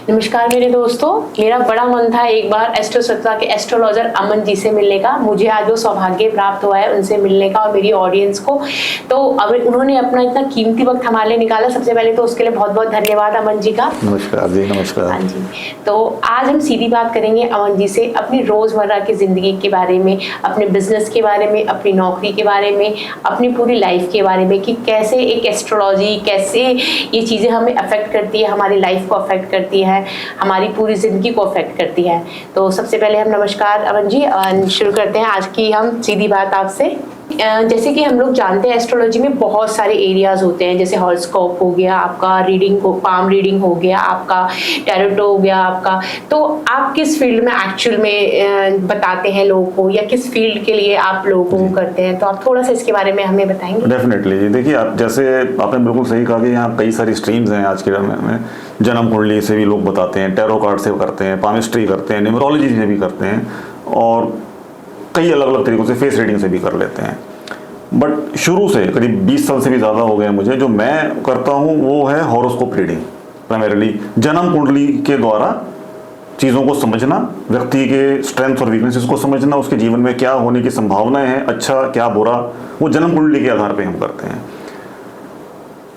नमस्कार मेरे दोस्तों, मेरा बड़ा मन था एक बार एस्ट्रो सत्ता के एस्ट्रोलॉजर अमन जी से मिलने का। मुझे आज वो सौभाग्य प्राप्त हुआ है उनसे मिलने का और मेरी ऑडियंस को। तो अब उन्होंने अपना इतना कीमती वक्त हमारे लिए निकाला, सबसे पहले तो उसके लिए बहुत बहुत धन्यवाद अमन जी का। नमस्कार जी। नमस्कार। हाँ जी, तो आज हम सीधी बात करेंगे अमन जी से अपनी रोज़मर्रा की ज़िंदगी के बारे में, अपने बिजनेस के बारे में, अपनी नौकरी के बारे में, अपनी पूरी लाइफ के बारे में कि कैसे एक एस्ट्रोलॉजी, कैसे ये चीज़ें हमें अफेक्ट करती है, हमारी लाइफ को अफेक्ट करती है, हमारी पूरी ज़िंदगी को अफेक्ट करती है। तो सबसे पहले हम नमस्कार अमन जी, शुरू करते हैं आज की हम सीधी बात आपसे। जैसे कि हम लोग जानते हैं एस्ट्रोलॉजी में बहुत सारे एरियाज होते हैं, जैसे हॉरोस्कोप हो गया आपका, रीडिंग को पाम रीडिंग हो गया आपका, टैरोट हो गया आपका। तो आप किस फील्ड में एक्चुअल में बताते हैं लोगों को, या किस फील्ड के लिए आप लोगों को करते हैं? तो आप थोड़ा सा इसके बारे में हमें बताएंगे। डेफिनेटली जी, देखिए आप जैसे आपने बिल्कुल सही कहा कि यहाँ कई सारी स्ट्रीम्स हैं आज के समय में। जन्म कुंडली से भी लोग बताते हैं, टैरो कार्ड से करते हैं, पामिस्ट्री करते हैं, न्यूमरोलॉजी से भी करते हैं और कई अलग अलग तरीकों से फेस रीडिंग से भी कर लेते हैं। बट शुरू से करीब 20 साल से भी ज़्यादा हो गए मुझे, जो मैं करता हूँ वो है हॉरोस्कोप रीडिंग। प्राइमरीली जन्म कुंडली के द्वारा चीज़ों को समझना, व्यक्ति के स्ट्रेंथ और वीकनेसेस को समझना, उसके जीवन में क्या होने की संभावनाएं हैं, अच्छा क्या बुरा, वो जन्म कुंडली के आधार पर हम करते हैं।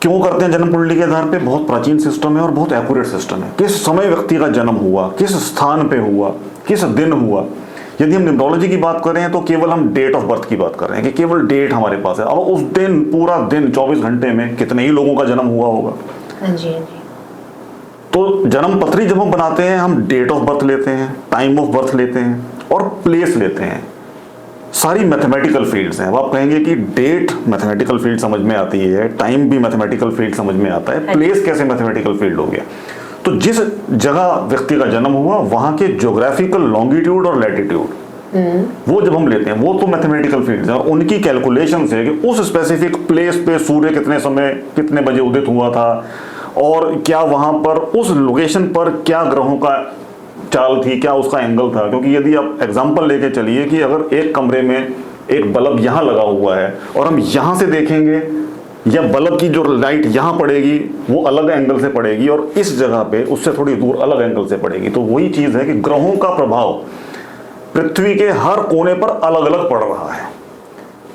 क्यों करते हैं जन्म कुंडली के आधार पे? बहुत प्राचीन सिस्टम है और बहुत एक्यूरेट सिस्टम है। किस समय व्यक्ति का जन्म हुआ, किस स्थान पे हुआ, किस दिन हुआ। यदि हम न्यूमरोलॉजी की बात करें तो केवल हम डेट ऑफ बर्थ की बात कर रहे हैं कि केवल डेट हमारे पास है। अब उस दिन, पूरा दिन 24 घंटे में कितने ही लोगों का जन्म हुआ होगा। हाँ जी, हाँ जी। तो जन्म पत्री जब हम बनाते हैं, हम डेट ऑफ बर्थ लेते हैं, टाइम ऑफ बर्थ लेते हैं और प्लेस लेते हैं। सारी मैथमेटिकल फील्ड्स हैं। अब आप कहेंगे कि डेट मैथमेटिकल फील्ड समझ में आती है, टाइम भी मैथमेटिकल फील्ड समझ में आता है, प्लेस कैसे मैथमेटिकल फील्ड हो गया? तो जिस जगह व्यक्ति का जन्म हुआ वहां के ज्योग्राफिकल लॉन्गिट्यूड और लैटिट्यूड, वो जब हम लेते हैं वो तो मैथमेटिकल फील्ड्स हैं। उनकी कैलकुलेशन से कि उस स्पेसिफिक प्लेस पे सूर्य कितने समय कितने बजे उदित हुआ था और क्या वहां पर उस लोकेशन पर क्या ग्रहों का चाल थी, क्या उसका एंगल था। क्योंकि यदि आप एग्जांपल लेके चलिए कि अगर एक कमरे में एक बल्ब यहाँ लगा हुआ है और हम यहाँ से देखेंगे, या बल्ब की जो लाइट यहाँ पड़ेगी वो अलग एंगल से पड़ेगी और इस जगह पे उससे थोड़ी दूर अलग एंगल से पड़ेगी। तो वही चीज़ है कि ग्रहों का प्रभाव पृथ्वी के हर कोने पर अलग अलग पड़ रहा है।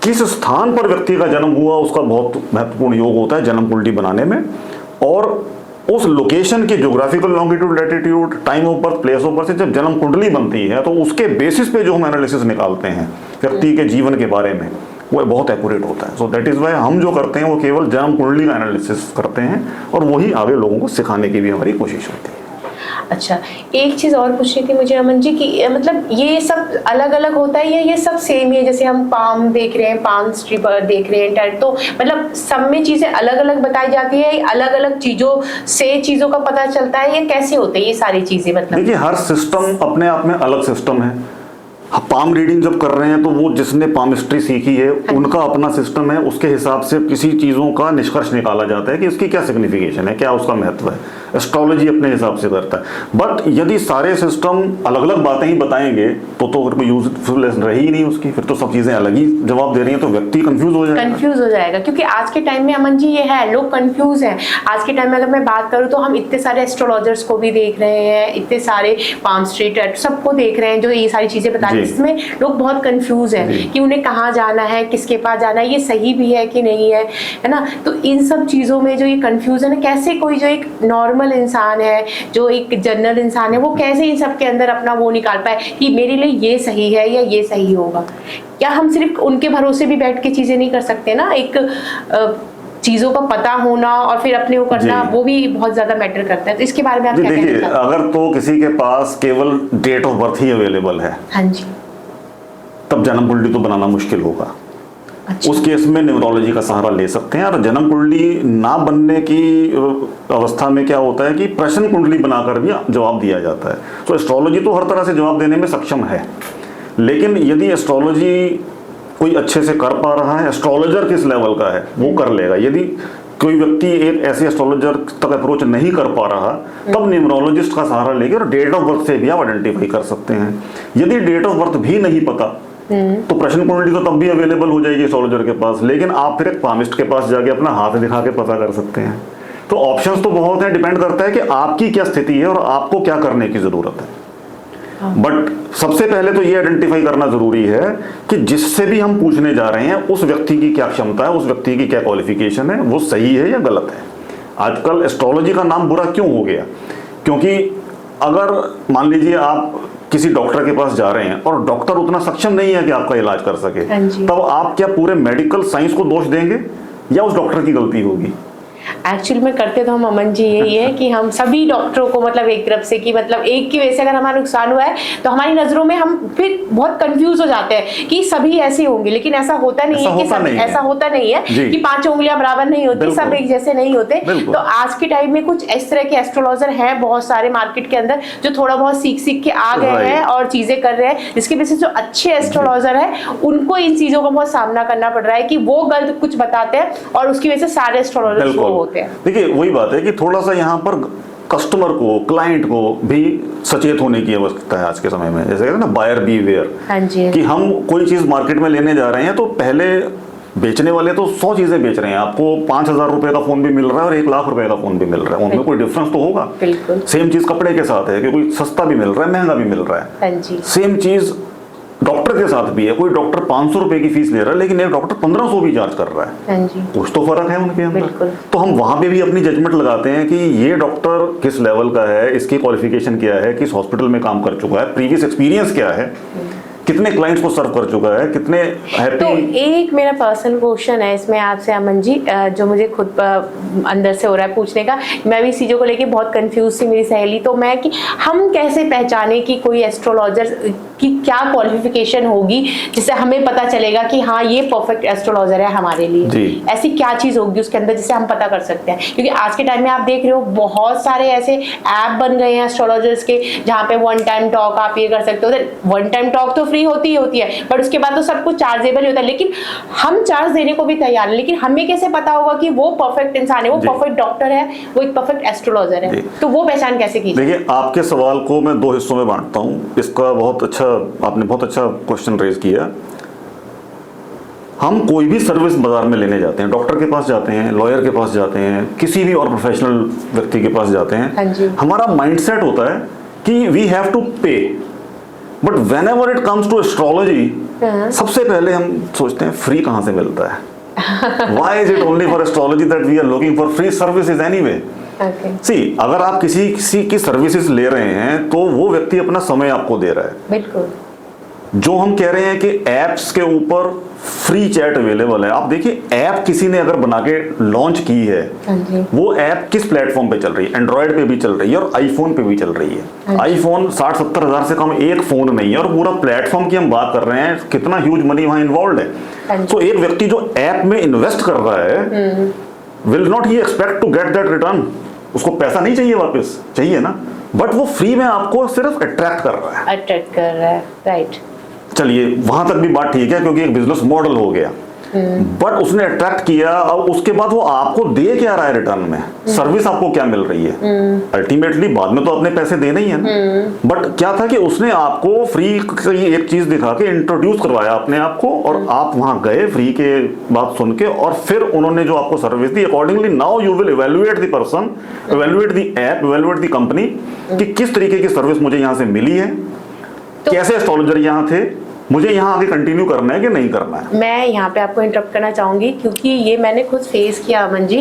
किस स्थान पर व्यक्ति का जन्म हुआ उसका बहुत महत्वपूर्ण योग होता है जन्म कुंडली बनाने में। और उस लोकेशन के geographical longitude, latitude, time of birth, place of birth से जब जन्म कुंडली बनती है तो उसके बेसिस पे जो हम एनालिसिस निकालते हैं व्यक्ति के जीवन के बारे में, वो बहुत एक्यूरेट होता है। सो दैट इज वाई हम जो करते हैं वो केवल जन्म कुंडली का एनालिसिस करते हैं और वही आगे लोगों को सिखाने की भी हमारी कोशिश होती है। अच्छा, एक चीज़ और पूछनी थी मुझे अमन जी कि मतलब ये सब अलग अलग होता है या ये सब सेम ही है? जैसे हम पाम देख रहे हैं, पाम स्ट्रीपर देख रहे हैं, टैरोट, तो मतलब सब में चीज़ें अलग अलग बताई जाती है, अलग अलग चीज़ों से चीज़ों का पता चलता है, ये कैसे होते हैं ये सारी चीज़ें? मतलब देखिए हर सिस्टम अपने आप में अलग सिस्टम है। पाम रीडिंग जब कर रहे हैं तो वो जिसने पामिस्ट्री सीखी है उनका अपना सिस्टम है, उसके हिसाब से किसी चीज़ों का निष्कर्ष निकाला जाता है कि उसकी क्या सिग्निफिकेशन है, क्या उसका महत्व है। एस्ट्रोलॉजी अपने हिसाब से करता है। बट यदि सारे सिस्टम अलग अलग बातें ही बताएंगे तो कोई यूजफुल रही ही नहीं उसकी, फिर तो सब चीज़ें अलग ही जवाब दे रही हैं तो व्यक्ति कंफ्यूज हो जाएगा। क्योंकि आज के टाइम में अमन जी ये है, लोग कंफ्यूज हैं। आज के टाइम में अगर मैं बात करूँ तो हम इतने सारे एस्ट्रोलॉजर्स को भी देख रहे हैं, इतने सारे पाम स्ट्रीट सबको देख रहे हैं जो ये सारी चीज़ें बता रहे हैं। इसमें लोग बहुत कंफ्यूज हैं कि उन्हें कहाँ जाना है, किसके पास जाना है, ये सही भी है कि नहीं है ना। तो इन सब चीज़ों में जो ये कंफ्यूजन है, कैसे कोई जो एक नॉर्मल इंसान है, जो एक जनरल इंसान है, वो कैसे इन सब के अंदर अपना वो निकाल पाए कि मेरे लिए ये सही है या ये सही होगा? क्या हम सिर्फ उनके भरोसे भी बैठ के चीज़ें नहीं कर सकते ना? एक चीज़ों का पता होना और फिर अपने वो करना, वो भी बहुत ज़्यादा मैटर करता है। तो इसके बारे में आप क्या कहना चाहते हैं? अगर तो किसी के पास केवल डेट ऑफ बर्थ ही अवेलेबल है, हाँ जी, तब जन्म कुंडली तो बनाना मुश्किल होगा। अच्छा। उस केस में न्यूमरोलॉजी का सहारा ले सकते हैं। और जन्म कुंडली ना बनने की अवस्था में क्या होता है कि प्रश्न कुंडली बनाकर भी जवाब दिया जाता है। तो एस्ट्रोलॉजी तो हर तरह से जवाब देने में सक्षम है, लेकिन यदि एस्ट्रोलॉजी कोई अच्छे से कर पा रहा है, एस्ट्रोलॉजर किस लेवल का है वो कर लेगा। यदि कोई व्यक्ति एक ऐसे एस्ट्रोलॉजर तक अप्रोच नहीं कर पा रहा, तब न्यूमरोलॉजिस्ट का सहारा लेकर डेट ऑफ बर्थ से भी आप आइडेंटिफाई कर सकते हैं। यदि डेट ऑफ बर्थ भी नहीं पता तो प्रश्न कुंडली तो तब भी अवेलेबल हो जाएगी एस्ट्रोलॉजर के पास, लेकिन आप फिर एक पामिस्ट के पास जाके अपना हाथ दिखा के पता कर सकते हैं। तो ऑप्शंस तो बहुत हैं, डिपेंड करता है कि आपकी क्या स्थिति है और आपको क्या करने की जरूरत है। बट सबसे पहले तो ये आइडेंटिफाई करना जरूरी है कि जिससे भी हम पूछने जा रहे हैं उस व्यक्ति की क्या क्षमता है, उस व्यक्ति की क्या क्वालिफिकेशन है, वो सही है या गलत है। आजकल एस्ट्रोलॉजी का नाम बुरा क्यों हो गया? क्योंकि अगर मान लीजिए आप किसी डॉक्टर के पास जा रहे हैं और डॉक्टर उतना सक्षम नहीं है कि आपका इलाज कर सके, तब आप क्या पूरे मेडिकल साइंस को दोष देंगे या उस डॉक्टर की गलती होगी? एक्चुअली में करते तो हम अमन जी यही है कि हम सभी डॉक्टरों को मतलब एक तरफ से कि मतलब एक की वजह से अगर हमारा नुकसान हुआ है तो हमारी नजरों में हम फिर बहुत कंफ्यूज हो जाते हैं कि सभी ऐसे होंगे, लेकिन ऐसा होता नहीं है कि सब ऐसा होता नहीं है कि 5 उंगलियां बराबर नहीं होती, सब एक जैसे नहीं होते। तो आज के टाइम में कुछ इस तरह के एस्ट्रोलॉजर हैं बहुत सारे मार्केट के अंदर जो थोड़ा बहुत सीख के आ गए हैं और चीजें कर रहे हैं, जिसकी वजह से जो अच्छे एस्ट्रोलॉजर है उनको इन चीजों का बहुत सामना करना पड़ रहा है कि वो गलत कुछ बताते हैं और उसकी वजह से सारे एस्ट्रोलॉजर होते हैं। देखिए वही बात है कि थोड़ा सा यहाँ पर कस्टमर को, क्लाइंट को भी सचेत होने की आवश्यकता है आज के समय में। जैसे कहते हैं ना, बायर बीवेयर, कि हम कोई चीज मार्केट में लेने जा रहे हैं तो पहले बेचने वाले तो 100 चीजें बेच रहे हैं, आपको 5,000 रुपए का फोन भी मिल रहा है और 1 लाख रुपए का फोन भी मिल रहा है, उनमें कोई डिफरेंस तो होगा। सेम चीज कपड़े के साथ है कि कोई सस्ता भी मिल रहा है, महंगा भी मिल रहा है। सेम चीज डॉक्टर के साथ भी है, कोई डॉक्टर 500 रुपए की फीस ले रहा है लेकिन एक डॉक्टर 1500 भी चार्ज कर रहा है, कुछ तो फर्क है उनके अंदर। तो हम वहां पे भी अपनी जजमेंट लगाते हैं कि ये डॉक्टर किस लेवल का है, इसकी क्वालिफिकेशन क्या है, किस हॉस्पिटल में काम कर चुका है, प्रीवियस एक्सपीरियंस क्या है, कितने क्लाइंट्स को सर्व कर चुका है, कितने हैप्पी। तो एक मेरा पर्सनल क्वेश्चन है इसमें आपसे अमन जी, जो मुझे खुद अंदर से हो रहा है पूछने का। मैं भी इस चीज़ों को लेके बहुत कंफ्यूज थी, मेरी सहेली तो मैं, कि हम कैसे पहचाने कि कोई एस्ट्रोलॉजर की क्या क्वालिफिकेशन होगी जिससे हमें पता चलेगा कि हाँ ये परफेक्ट एस्ट्रोलॉजर है हमारे लिए। ऐसी क्या चीज़ होगी उसके अंदर जिससे हम पता कर सकते हैं? क्योंकि आज के टाइम में आप देख रहे हो बहुत सारे ऐसे ऐप बन गए हैं एस्ट्रोलॉजर्स के जहाँ पे 1 टाइम टॉक आप ये कर सकते हो। 1 टाइम टॉक तो फ्री होती है बट उसके बाद तो सब कुछ चार्जेबल ही होता है, लेकिन हम चार्ज देने को भी तैयार है। लेकिन हमें कैसे पता होगा कि वो परफेक्ट इंसान है, वो परफेक्ट डॉक्टर है, वो एक परफेक्ट एस्ट्रोलॉजर है? तो वो पहचान कैसे की? देखिए आपके सवाल को मैं 2 हिस्सों में बांटता हूँ। इसका आपने बहुत अच्छा क्वेश्चन रेज किया। हम कोई भी सर्विस बाजार में लेने जाते हैं, डॉक्टर के पास जाते हैं, लॉयर के पास जाते हैं, किसी भी और प्रोफेशनल व्यक्ति के पास जाते हैं, हमारा माइंडसेट होता है कि we have to pay. But whenever it comes to astrology, सबसे पहले हम सोचते हैं फ्री कहां से मिलता है। Why is it only for astrology that we are looking for free services anyway? See, अगर आप किसी की सर्विसेज ले रहे हैं तो वो व्यक्ति अपना समय आपको दे रहा है। बिल्कुल। जो हम कह रहे हैं कि एप्स के ऊपर फ्री चैट अवेलेबल है, आप देखिए ऐप किसी ने अगर बना के लॉन्च की है, वो ऐप किस प्लेटफॉर्म पे चल रही है? एंड्रॉइड पे भी चल रही है और आईफोन पे भी चल रही है। आईफोन 60-70 हजार से कम एक फोन नहीं है और पूरा प्लेटफॉर्म की हम बात कर रहे हैं, कितना ह्यूज मनी वहां इन्वॉल्व है। तो एक व्यक्ति जो ऐप में इन्वेस्ट कर रहा है, will not he expect to get that return? उसको पैसा नहीं चाहिए वापस, चाहिए ना, बट वो फ्री में आपको सिर्फ अट्रैक्ट कर रहा है। राइट। चलिए वहां तक भी बात ठीक है क्योंकि एक बिजनेस मॉडल हो गया, बट उसने अट्रैक्ट किया, अब उसके बाद वो आपको दे क्या रहा है रिटर्न में? सर्विस आपको क्या मिल रही है? अल्टीमेटली बाद में तो अपने पैसे देने ही है ना। बट क्या था कि उसने आपको फ्री की एक चीज दिखा के इंट्रोड्यूस करवाया अपने आप को, और आप वहां गए फ्री के बात सुन के, और फिर उन्होंने जो आपको service the, accordingly now you will evaluate the person, evaluate the app, evaluate the company कि किस तरीके की सर्विस मुझे यहाँ से मिली है, कैसे एस्ट्रोलॉजर यहाँ थे, मुझे यहाँ आगे कंटिन्यू करना है कि नहीं करना है। मैं यहाँ पे आपको इंटरप्ट करना चाहूँगी क्योंकि ये मैंने खुद फेस किया अमन जी।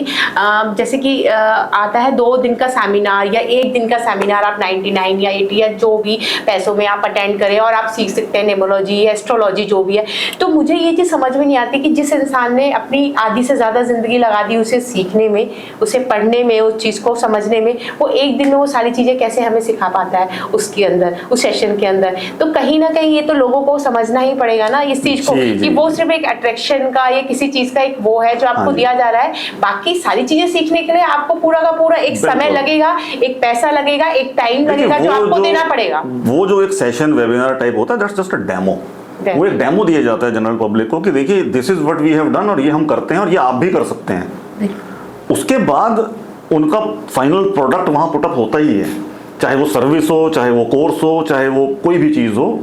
जैसे कि आता है 2 दिन का सेमिनार या 1 दिन का सेमिनार, आप 99 या 80 या जो भी पैसों में आप अटेंड करें और आप सीख सकते हैं न्यूमरोलॉजी, एस्ट्रोलॉजी जो भी है। तो मुझे ये चीज़ समझ में नहीं आती कि जिस इंसान ने अपनी आधी से ज़्यादा ज़िंदगी लगा दी उसे सीखने में, उसे पढ़ने में, उस चीज़ को समझने में, वो 1 दिन में वो सारी चीज़ें कैसे हमें सिखा पाता है उसके अंदर, उस सेशन के अंदर? तो कहीं ना कहीं ये तो लोगों को समझना ही पड़ेगा ना इस चीज को कि वो सिर्फ एक अट्रैक्शन का या किसी चीज का एक वो है जो आपको दिया जा रहा है। बाकी सारी चीजें सीखने के लिए आपको पूरा का पूरा एक समय लगेगा, एक पैसा लगेगा, एक टाइम लगेगा जो आपको देना पड़ेगा। वो जो एक सेशन वेबिनार टाइप होता है, दैट्स जस्ट अ डेमो। वो एक डेमो दिया जाता है जनरल पब्लिक को कि देखिए this is what we have done, और ये हम करते हैं और ये आप भी कर सकते हैं। उसके बाद उनका फाइनल प्रोडक्ट वहां पुटअप होता ही है, चाहे वो सर्विस हो, चाहे वो कोर्स हो, चाहे वो कोई भी चीज हो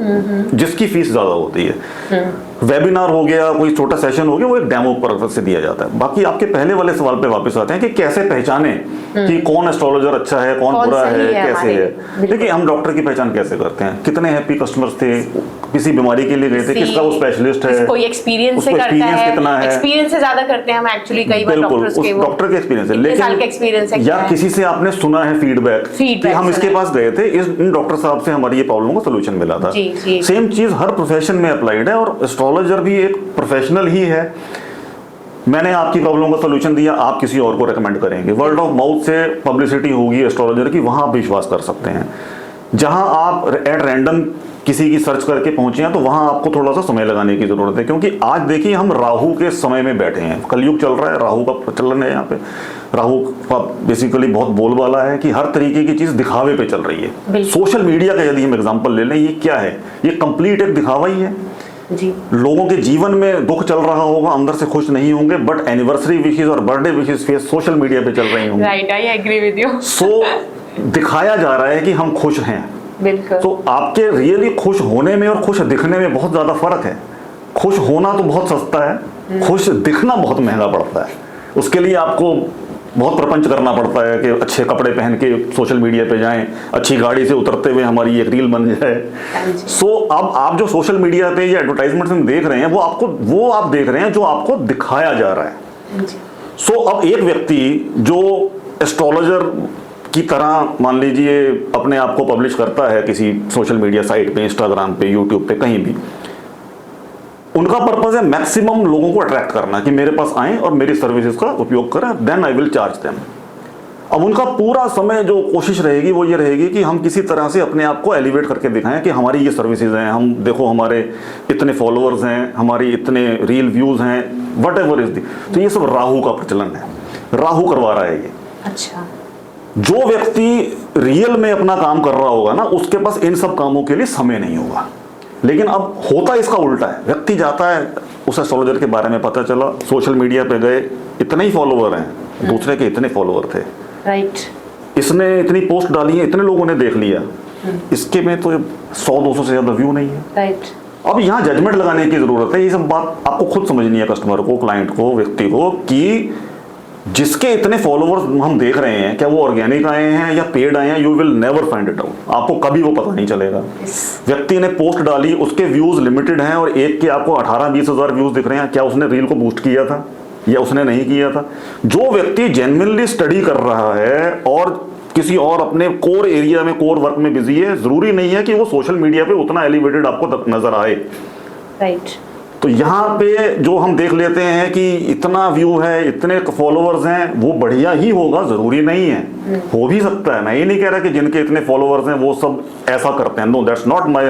जिसकी फीस ज्यादा होती है। वेबिनार हो गया, कोई छोटा सेशन हो गया, वो एक डेमो पर्पस से दिया जाता है। बाकी आपके पहले वाले सवाल पे वापस आते हैं कि कैसे पहचाने कि कौन एस्ट्रोलॉजर अच्छा है, कौन बुरा है, कैसे है। देखिए, हम डॉक्टर की पहचान कैसे करते हैं? कितने हैप्पी कस्टमर्स थे, किसी बीमारी के लिए गए थे, किसका वो स्पेशलिस्ट है, कोई एक्सपीरियंस से करता है, कितना है, एक्सपीरियंस से ज्यादा करते हैं हम एक्चुअली कई बार डॉक्टर्स के, वो डॉक्टर के एक्सपीरियंस है, लेकिन साल का एक्सपीरियंस है, या किसी से आपने सुना है फीडबैक कि हम इसके पास गए थे, इन डॉक्टर साहब से हमारी ये प्रॉब्लम का सोल्यूशन मिला था। सेम चीज हर प्रोफेशन में अप्लाइड है, और एस्ट्रोलॉजर भी एक प्रोफेशनल ही है। मैंने आपकी प्रॉब्लम का सोल्यूशन दिया, आप किसी और को रेकमेंड करेंगे, वर्ड ऑफ माउथ से पब्लिसिटी होगी एस्ट्रोलॉजर की, वहां आप विश्वास कर सकते हैं। जहां आप एट रैंडम किसी की सर्च करके पहुंचे हैं, तो वहां आपको थोड़ा सा समय लगाने की जरूरत है, क्योंकि आज देखिए हम राहु के समय में बैठे हैं, कलयुग चल रहा है, राहु का प्रचलन है यहाँ पे। राहु बेसिकली बहुत बोलबाला है कि हर तरीके की चीज दिखावे पे चल रही है। सोशल मीडिया का यदि हम एग्जांपल ले लें, ये क्या है? ये कंप्लीट एक दिखावा ही है जी। लोगों के जीवन में दुख चल रहा होगा, अंदर से खुश नहीं होंगे, बट एनिवर्सरी विशेस और बर्थडे विशेस सोशल मीडिया पे चल रही होंगी। Right, I agree with you. So दिखाया जा रहा है कि हम खुश हैं। बिल्कुल। तो आपके रियली खुश होने में और खुश दिखने में बहुत ज्यादा फर्क है। खुश होना तो बहुत सस्ता है, खुश दिखना बहुत महंगा पड़ता है। उसके लिए आपको बहुत प्रपंच करना पड़ता है कि अच्छे कपड़े पहन के सोशल मीडिया पे जाएं, अच्छी गाड़ी से उतरते हुए हमारी एक रील बन जाए। सो अब आप जो सोशल मीडिया पे या एडवर्टाइजमेंट में देख रहे हैं, वो आप देख रहे हैं जो आपको दिखाया जा रहा है। सो अब एक व्यक्ति जो एस्ट्रोलॉजर की तरह मान लीजिए अपने आप को पब्लिश करता है किसी सोशल मीडिया साइट पे, इंस्टाग्राम पे, यूट्यूब पे, कहीं भी, उनका पर्पस है मैक्सिमम लोगों को अट्रैक्ट करना कि मेरे पास आएं और मेरी सर्विसेज का उपयोग करें, then I will charge them. अब उनका पूरा समय जो कोशिश रहेगी वो ये रहेगी कि हम किसी तरह से अपने आप को एलिवेट करके दिखाएं कि हमारी ये सर्विसेज हैं, हम देखो हमारे इतने फॉलोअर्स हैं, हमारी इतने रील व्यूज हैं, वट एवर इज दी। तो ये सब राहु का प्रचलन है, राहु करवा रहा है ये। अच्छा। जो व्यक्ति रियल में अपना काम कर रहा होगा ना, उसके पास इन सब कामों के लिए समय नहीं होगा। लेकिन अब होता इसका उल्टा है, व्यक्ति जाता है, उस एस्ट्रोलॉजर के बारे में पता चला, सोशल मीडिया पे गए, इतने ही फॉलोअर हैं, दूसरे के इतने फॉलोअर थे, राइट, इसने इतनी पोस्ट डाली है, इतने लोगों ने देख लिया, इसके में तो 100-200 से ज्यादा व्यू नहीं है, राइट। अब यहाँ जजमेंट लगाने की जरूरत है। ये सब बात आपको खुद समझनी है, कस्टमर को, क्लाइंट को, व्यक्ति को, कि जिसके इतने फॉलोअर्स हम देख रहे हैं, क्या वो ऑर्गेनिक आए हैं या पेड आए हैं, you will never find it out. आपको कभी वो पता नहीं चलेगा। व्यक्ति ने पोस्ट डाली, उसके व्यूज लिमिटेड हैं और एक के आपको 18-20 हजार व्यूज दिख रहे हैं, क्या उसने रील को बूस्ट किया था या उसने नहीं किया था? जो व्यक्ति जेन्युइनली स्टडी कर रहा है और किसी और अपने कोर एरिया में, कोर वर्क में बिजी है, जरूरी नहीं है कि वो सोशल मीडिया पे उतना एलिवेटेड आपको नजर आए, राइट। तो यहाँ पे जो हम देख लेते हैं कि इतना व्यू है, इतने फॉलोअर्स हैं, वो बढ़िया ही होगा, जरूरी नहीं है, हो भी सकता है। मैं ये नहीं कह रहा कि जिनके इतने फॉलोअर्स हैं वो सब ऐसा करते हैं, no, that's not my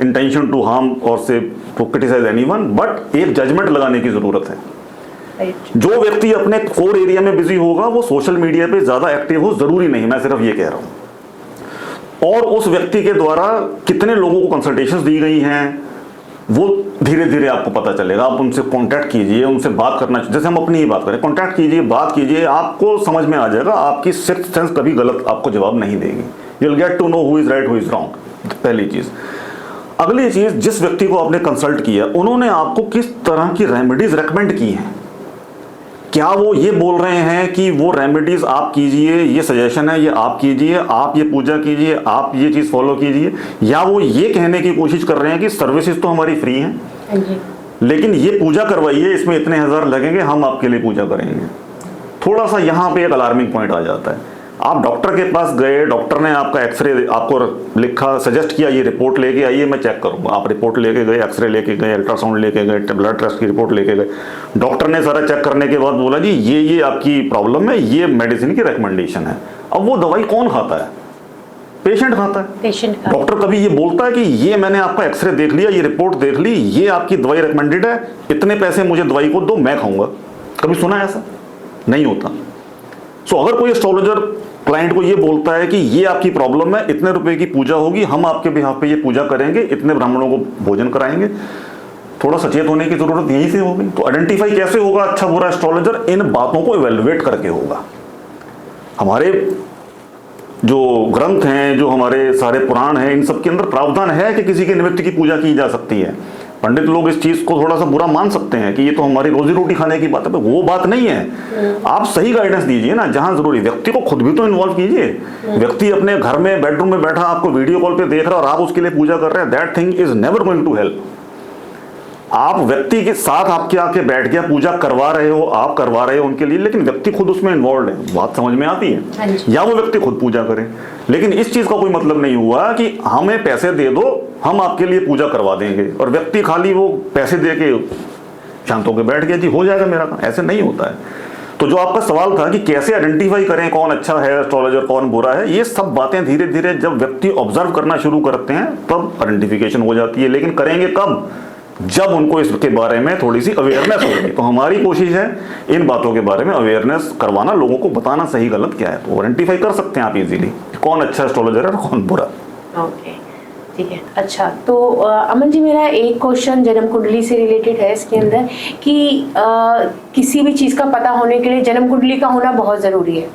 intention to harm और से टू क्रिटिसाइज एनीवन, बट एक जजमेंट लगाने की जरूरत है। जो व्यक्ति अपने कोर एरिया में बिजी होगा वो सोशल मीडिया पे ज्यादा एक्टिव हो, जरूरी नहीं, मैं सिर्फ ये कह रहा हूं। और उस व्यक्ति के द्वारा कितने लोगों को कंसल्टेशंस दी गई हैं वो धीरे धीरे आपको पता चलेगा। आप उनसे कांटेक्ट कीजिए, उनसे बात करना, जैसे हम अपनी ही बात करें, कांटेक्ट कीजिए, बात कीजिए, आपको समझ में आ जाएगा। आपकी सिक्स्थ सेंस कभी गलत आपको जवाब नहीं देगी। You will get to know who is right, who is wrong, पहली चीज। अगली चीज, जिस व्यक्ति को आपने कंसल्ट किया, उन्होंने आपको किस तरह की रेमेडीज रेकमेंड की हैं? क्या वो ये बोल रहे हैं कि वो रेमेडीज आप कीजिए, ये सजेशन है, ये आप कीजिए, आप ये पूजा कीजिए, आप ये चीज फॉलो कीजिए, या वो ये कहने की कोशिश कर रहे हैं कि सर्विसेज तो हमारी फ्री हैं, लेकिन ये पूजा करवाइए, इसमें इतने हजार लगेंगे, हम आपके लिए पूजा करेंगे? थोड़ा सा यहाँ पे एक अलार्मिंग पॉइंट आ जाता है। आप डॉक्टर के पास गए, डॉक्टर ने आपका एक्सरे आपको लिखा, सजेस्ट किया, ये रिपोर्ट लेके आइए, मैं चेक करूंगा। आप रिपोर्ट लेके गए, एक्सरे लेके गए, अल्ट्रासाउंड लेके गए, ब्लड टेस्ट की रिपोर्ट लेके गए, डॉक्टर ने सारा चेक करने के बाद बोला जी ये आपकी प्रॉब्लम है, ये मेडिसिन की रिकमेंडेशन है। अब वो दवाई कौन खाता है? पेशेंट खाता है। पेशेंट। डॉक्टर कभी ये बोलता है कि ये मैंने आपका एक्सरे देख लिया, ये रिपोर्ट देख ली, ये आपकी दवाई रिकमेंडेड है, इतने पैसे मुझे दवाई को दो, मैं खाऊंगा? कभी सुना है ऐसा? नहीं होता। सो अगर कोई एस्ट्रोलॉजर क्लाइंट को ये बोलता है कि ये आपकी प्रॉब्लम है, इतने रुपए की पूजा होगी, हम आपके बिहाफ पे ये पूजा करेंगे, इतने ब्राह्मणों को भोजन कराएंगे, थोड़ा सचेत होने की जरूरत यहीं से होगी। तो आइडेंटिफाई कैसे होगा अच्छा बुरा एस्ट्रोलॉजर? इन बातों को इवेलुएट करके होगा। हमारे जो ग्रंथ हैं, जो हमारे सारे पुराण हैं, इन सब के अंदर प्रावधान है कि किसी के निमित्त की पूजा की जा सकती है, पंडित लोग इस चीज को थोड़ा सा बुरा मान सकते हैं कि ये तो हमारी रोजी रोटी खाने की बात है, वो बात नहीं है। आप सही गाइडेंस दीजिए ना, जहां जरूरी, व्यक्ति को खुद भी तो इन्वॉल्व कीजिए। व्यक्ति अपने घर में बेडरूम में बैठा आपको वीडियो कॉल पे देख रहा है और आप उसके लिए पूजा कर रहे हैं, that thing is never going to help. आप व्यक्ति के साथ आपके आके बैठ गया, पूजा करवा रहे हो, आप करवा रहे हो उनके लिए, लेकिन व्यक्ति खुद उसमें इन्वॉल्व है, बात समझ में आती है। या वो व्यक्ति खुद पूजा करे, लेकिन इस चीज का कोई मतलब नहीं हुआ कि हमें पैसे दे दो हम आपके लिए पूजा करवा देंगे और व्यक्ति खाली वो पैसे दे के शांत होकर बैठ गया, जी हो जाएगा मेरा काम। ऐसे नहीं होता है। तो जो आपका सवाल था कि कैसे आइडेंटिफाई करें कौन अच्छा है एस्ट्रोलॉजर, कौन बुरा है, ये सब बातें धीरे धीरे जब व्यक्ति ऑब्जर्व करना शुरू करते हैं तब आइडेंटिफिकेशन हो जाती है। लेकिन करेंगे कब? जब उनको इसके बारे में थोड़ी सी अवेयरनेस होगी। तो हमारी कोशिश है इन बातों के बारे में अवेयरनेस करवाना, लोगों को बताना सही गलत क्या है, तो आइडेंटिफाई कर सकते हैं आप इजीली कौन अच्छा एस्ट्रोलॉजर है और कौन बुरा। ओके, ठीक है। अच्छा, तो अमन जी, मेरा एक क्वेश्चन जन्म कुंडली से रिलेटेड है इसके अंदर कि किसी भी चीज़ का पता होने के लिए जन्म कुंडली का होना बहुत ज़रूरी है,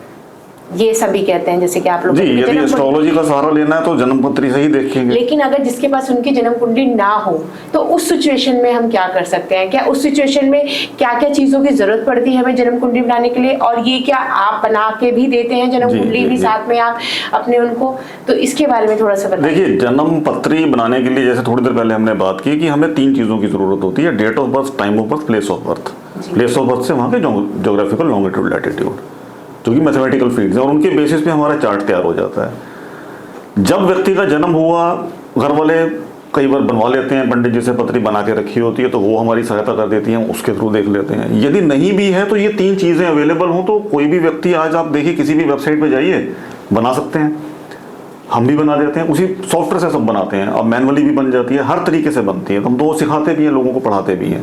ये सभी कहते हैं, जैसे कि आप लोग जी, यदि एस्ट्रोलॉजी का सहारा लेना है तो जन्म पत्री से ही देखेंगे। लेकिन अगर जिसके पास उनकी जन्म कुंडली ना हो तो उस सिचुएशन में हम क्या कर सकते हैं? क्या उस सिचुएशन में क्या क्या चीजों की जरूरत पड़ती है हमें जन्म कुंडली बनाने के लिए? और ये क्या आप बना के भी देते हैं जन्म कुंडली भी साथ में आप अपने उनको? तो इसके बारे में थोड़ा सा बताइए। देखिए, जन्म पत्री बनाने के लिए जैसे थोड़ी देर पहले हमने बात की कि हमें 3 चीजों की जरूरत होती है: date of birth, time of birth, place of birth. Place of birth से वहाँ के ज्योग्राफिकल लॉन्गिट्यूड लैटिट्यूड, जो कि मैथमेटिकल फील्ड्स हैं, और उनके बेसिस पे हमारा चार्ट तैयार हो जाता है। जब व्यक्ति का जन्म हुआ, घर वाले कई बार बनवा लेते हैं, पंडित जी से पत्री बना के रखी होती है, तो वो हमारी सहायता कर देती हैं, उसके थ्रू देख लेते हैं। यदि नहीं भी है तो ये 3 चीज़ें अवेलेबल हों तो कोई भी व्यक्ति, आज आप देखिए किसी भी वेबसाइट पे जाइए, बना सकते हैं। हम भी बना देते हैं, उसी सॉफ्टवेयर से सब बनाते हैं। अब मैनुअली भी बन जाती है, हर तरीके से बनती है। हम तो वो सिखाते भी हैं, लोगों को पढ़ाते भी हैं।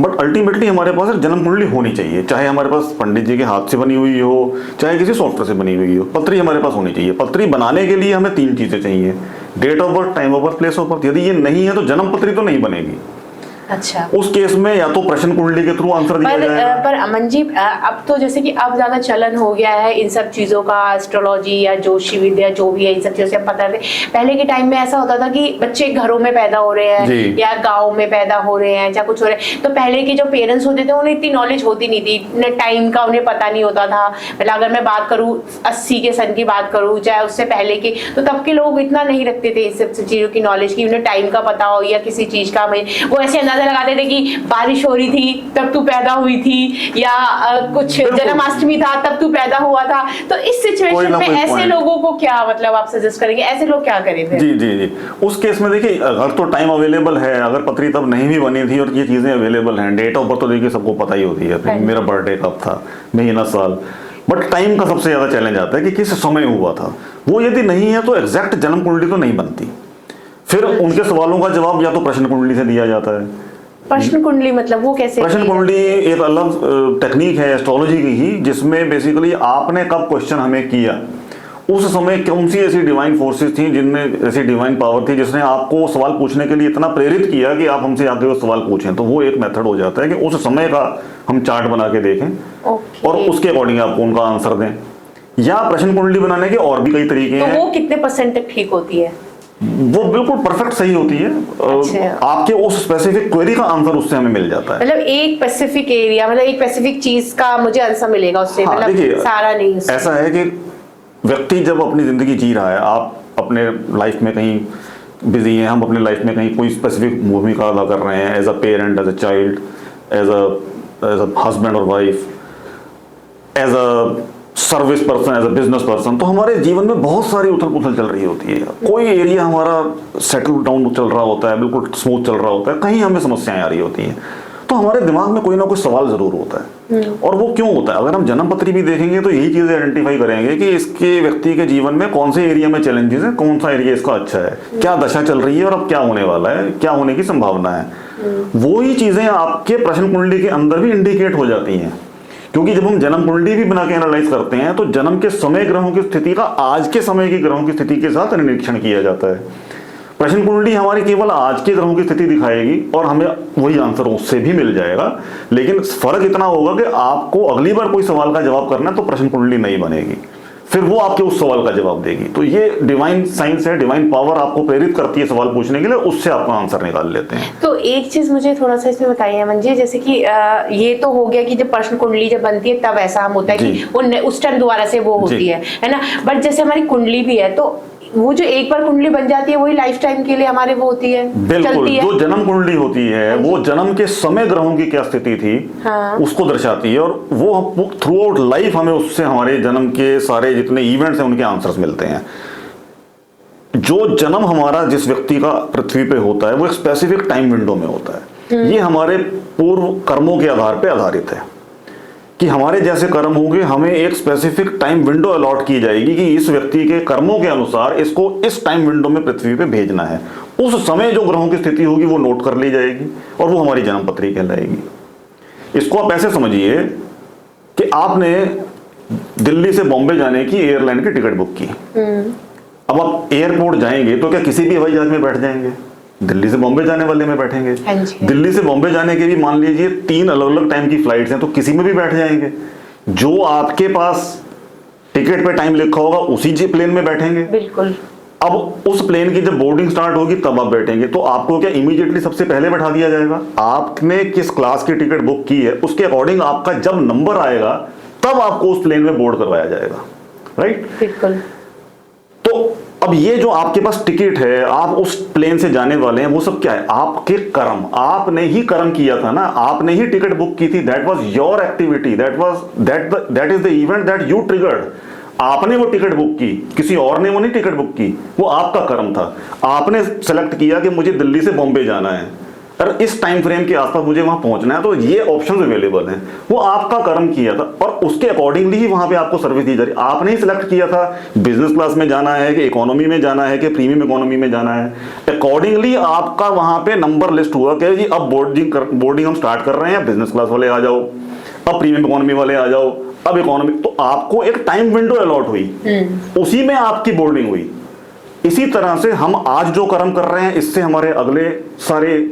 बट अल्टीमेटली हमारे पास जन्म कुंडली होनी चाहिए, चाहे हमारे पास पंडित जी के हाथ से बनी हुई हो, चाहे किसी सॉफ्टवेयर से बनी हुई हो, पत्री हमारे पास होनी चाहिए। पत्री बनाने के लिए हमें 3 चीज़ें चाहिए: date of birth, time of birth, place of birth. यदि ये नहीं है तो जन्म पत्री तो नहीं बनेगी। अच्छा, उस केस में या तो प्रश्न कुंडली के थ्रू आंसर दिया जाएगा। पर अमन जी, अब तो जैसे कि अब ज्यादा चलन हो गया है इन सब चीजों का, एस्ट्रोलॉजी या ज्योतिषी विद्या जो भी है, इन सब चीजों से पता है। पहले के टाइम में ऐसा होता था कि बच्चे घरों में पैदा हो रहे हैं या गाँव में पैदा हो रहे हैं या कुछ हो रहे हैं, तो पहले के जो पेरेंट्स होते थे उन्हें इतनी नॉलेज होती नहीं थी, टाइम का उन्हें पता नहीं होता था। मतलब अगर मैं बात करूँ 80 के सन की बात करूँ, चाहे उससे पहले की, तो तब के लोग इतना नहीं रखते थे इस सब चीजों की नॉलेज की, उन्हें टाइम का पता हो या किसी चीज का। वो ऐसे अंदाजा लगाते थे कि बारिश हो रही थी तब तू पैदा हुई थी, या कुछ जन्माष्टमी था तब तू पैदा हुआ था। तो इस सिचुएशन में ऐसे लोगों को क्या, मतलब आप सजेस्ट करेंगे ऐसे लोग क्या करें फिर? जी जी जी, उस केस में देखिए, अगर तो टाइम अवेलेबल है, अगर पत्री तब नहीं भी बनी थी और ये चीजें अवेलेबल हैं, डेट ऑफ बर्थ तो देखिए सबको पता ही होती है, मेरा बर्थडे कब था, महीना, साल, बट टाइम का सबसे ज्यादा चैलेंज आता है कि किस समय हुआ था। वो यदि नहीं है तो एग्जैक्ट जन्म कुंडली तो नहीं बनती। फिर उनके सवालों का जवाब या तो प्रश्न कुंडली से दिया जाता है। प्रश्न कुंडली मतलब वो कैसे? प्रश्न कुंडली एक अलग टेक्निक है एस्ट्रोलॉजी की ही, जिसमें बेसिकली आपने कब क्वेश्चन हमें किया, उस समय कौन सी ऐसी डिवाइन फोर्सेस थी, जिनमें ऐसी डिवाइन पावर थी जिसने आपको सवाल पूछने के लिए इतना प्रेरित किया कि आप हमसे आके वो सवाल पूछें। तो वो एक मेथड हो जाता है कि उस समय का हम चार्ट बना के देखें और उसके अकॉर्डिंग आपको उनका आंसर दें। या प्रश्न कुंडली बनाने के और भी कई तरीके हैं। तो वो कितने % तक ठीक होती है? वो बिल्कुल परफेक्ट सही होती है। अच्छा। आपके उस स्पेसिफिक क्वेरी का आंसर उससे हमें मिल जाता है। मतलब एक स्पेसिफिक एरिया, मतलब एक स्पेसिफिक चीज का मुझे आंसर मिलेगा उससे। हाँ, मतलब सारा नहीं। ऐसा है कि व्यक्ति जब अपनी जिंदगी जी रहा है, आप अपने लाइफ में कहीं बिजी हैं, हम अपने लाइफ में कहीं कोई स्पेसिफिक भूमिका अदा कर रहे हैं, as a parent, as a child, as a husband और wife, as a service person, as a business person, तो हमारे जीवन में बहुत सारी उथल पुथल चल रही होती है। कोई एरिया हमारा सेटल डाउन चल रहा होता है, बिल्कुल स्मूथ चल रहा होता है, कहीं हमें समस्याएं आ रही होती हैं, तो हमारे दिमाग में कोई ना कोई सवाल जरूर होता है। और वो क्यों होता है? अगर हम जन्म पत्री भी देखेंगे तो यही चीजें आइडेंटिफाई करेंगे कि इसके व्यक्ति के जीवन में कौन से एरिया में चैलेंजेस है, कौन सा एरिया इसका अच्छा है, क्या दशा चल रही है और अब क्या होने वाला है, क्या होने की संभावना है। वो ही चीजें आपके प्रश्न कुंडली के अंदर भी इंडिकेट हो जाती हैं। क्योंकि जब हम जन्म कुंडली भी बना के एनालाइज करते हैं तो जन्म के समय ग्रहों की स्थिति का आज के समय की ग्रहों की स्थिति के साथ निरीक्षण किया जाता है। प्रश्न कुंडली हमारी केवल आज के ग्रहों की स्थिति दिखाएगी और हमें वही आंसर उससे भी मिल जाएगा, लेकिन फर्क इतना होगा कि आपको अगली बार कोई सवाल का जवाब करना है तो प्रश्न कुंडली नहीं बनेगी। फिर वो आपके उस सवाल का जवाब देगी। तो ये डिवाइन साइंस है, डिवाइन पावर आपको प्रेरित करती है सवाल पूछने के लिए, उससे आपका आंसर निकाल लेते हैं। तो एक चीज मुझे थोड़ा सा इसमें बताइए अमन जी, जैसे कि ये तो हो गया कि जब पर्सनल कुंडली जब बनती है तब ऐसा हम होता है कि वो उस टाइम दोबारा से वो होती है ना। बट जैसे हमारी कुंडली भी है, तो वो जो एक बार कुंडली बन जाती है वही लाइफ टाइम के लिए हमारे वो होती है, बिल्कुल। जो जन्म कुंडली होती है वो जन्म के समय ग्रहों की क्या स्थिति थी उसको दर्शाती है, और वो थ्रू आउट लाइफ हमें उससे हमारे जन्म के सारे जितने इवेंट्स हैं उनके आंसर्स मिलते हैं। जो जन्म हमारा जिस व्यक्ति का पृथ्वी पे होता है वो एक स्पेसिफिक टाइम विंडो में होता है। ये हमारे पूर्व कर्मों के आधार पे आधारित है कि हमारे जैसे कर्म होंगे, हमें एक स्पेसिफिक टाइम विंडो अलॉट की जाएगी कि इस व्यक्ति के कर्मों के अनुसार इसको इस टाइम विंडो में पृथ्वी पे भेजना है। उस समय जो ग्रहों की स्थिति होगी वो नोट कर ली जाएगी और वो हमारी जन्म पत्री कहलाएगी। इसको आप ऐसे समझिए कि आपने दिल्ली से बॉम्बे जाने की एयरलाइन की टिकट बुक की। अब आप एयरपोर्ट जाएंगे तो क्या किसी भी हवाई जहाज में बैठ जाएंगे? दिल्ली से बॉम्बे जाने वाले में बैठेंगे। दिल्ली से बॉम्बे जाने के भी मान लीजिए 3 अलग अलग टाइम की फ्लाइट्स हैं, तो किसी में भी बैठ जाएंगे। जो आपके पास टिकट पे टाइम लिखा होगा उसी जी प्लेन में बैठेंगे। बिल्कुल। अब उस प्लेन की जब बोर्डिंग स्टार्ट होगी तब आप बैठेंगे, तो आपको क्या इमीडिएटली सबसे पहले बैठा दिया जाएगा? आपने किस क्लास की टिकट बुक की है उसके अकॉर्डिंग आपका जब नंबर आएगा तब आपको उस प्लेन में बोर्ड करवाया जाएगा, राइट? बिल्कुल। तो अब ये जो आपके पास टिकट है, आप उस प्लेन से जाने वाले हैं, वो सब क्या है? आपके कर्म। आपने ही कर्म किया था ना, आपने ही टिकट बुक की थी। That was your activity, that is the event that you triggered. आपने वो टिकट बुक की, किसी और ने वो नहीं टिकट बुक की, वो आपका कर्म था। आपने सेलेक्ट किया कि मुझे दिल्ली से बॉम्बे जाना है और इस टाइम फ्रेम के आसपास मुझे वहां पहुंचना है, तो ये ऑप्शंस अवेलेबल हैं। वो आपका कर्म किया था और उसके अकॉर्डिंगली ही वहां पे आपको सर्विस दी जा रही। आपने ही सिलेक्ट किया था बिजनेस क्लास में जाना है कि इकोनॉमी में जाना है कि प्रीमियम इकोनॉमी में जाना है। अकॉर्डिंगली आपका वहां पे नंबर लिस्ट हुआ कि जी अब बोर्डिंग हम स्टार्ट कर रहे हैं, बिजनेस क्लास वाले आ जाओ, अब प्रीमियम इकोनॉमी वाले आ जाओ, अब इकोनॉमी। तो आपको एक टाइम विंडो अलॉट हुई, उसी में आपकी बोर्डिंग हुई। इसी तरह से हम आज जो कर्म कर रहे हैं इससे हमारे अगले सारे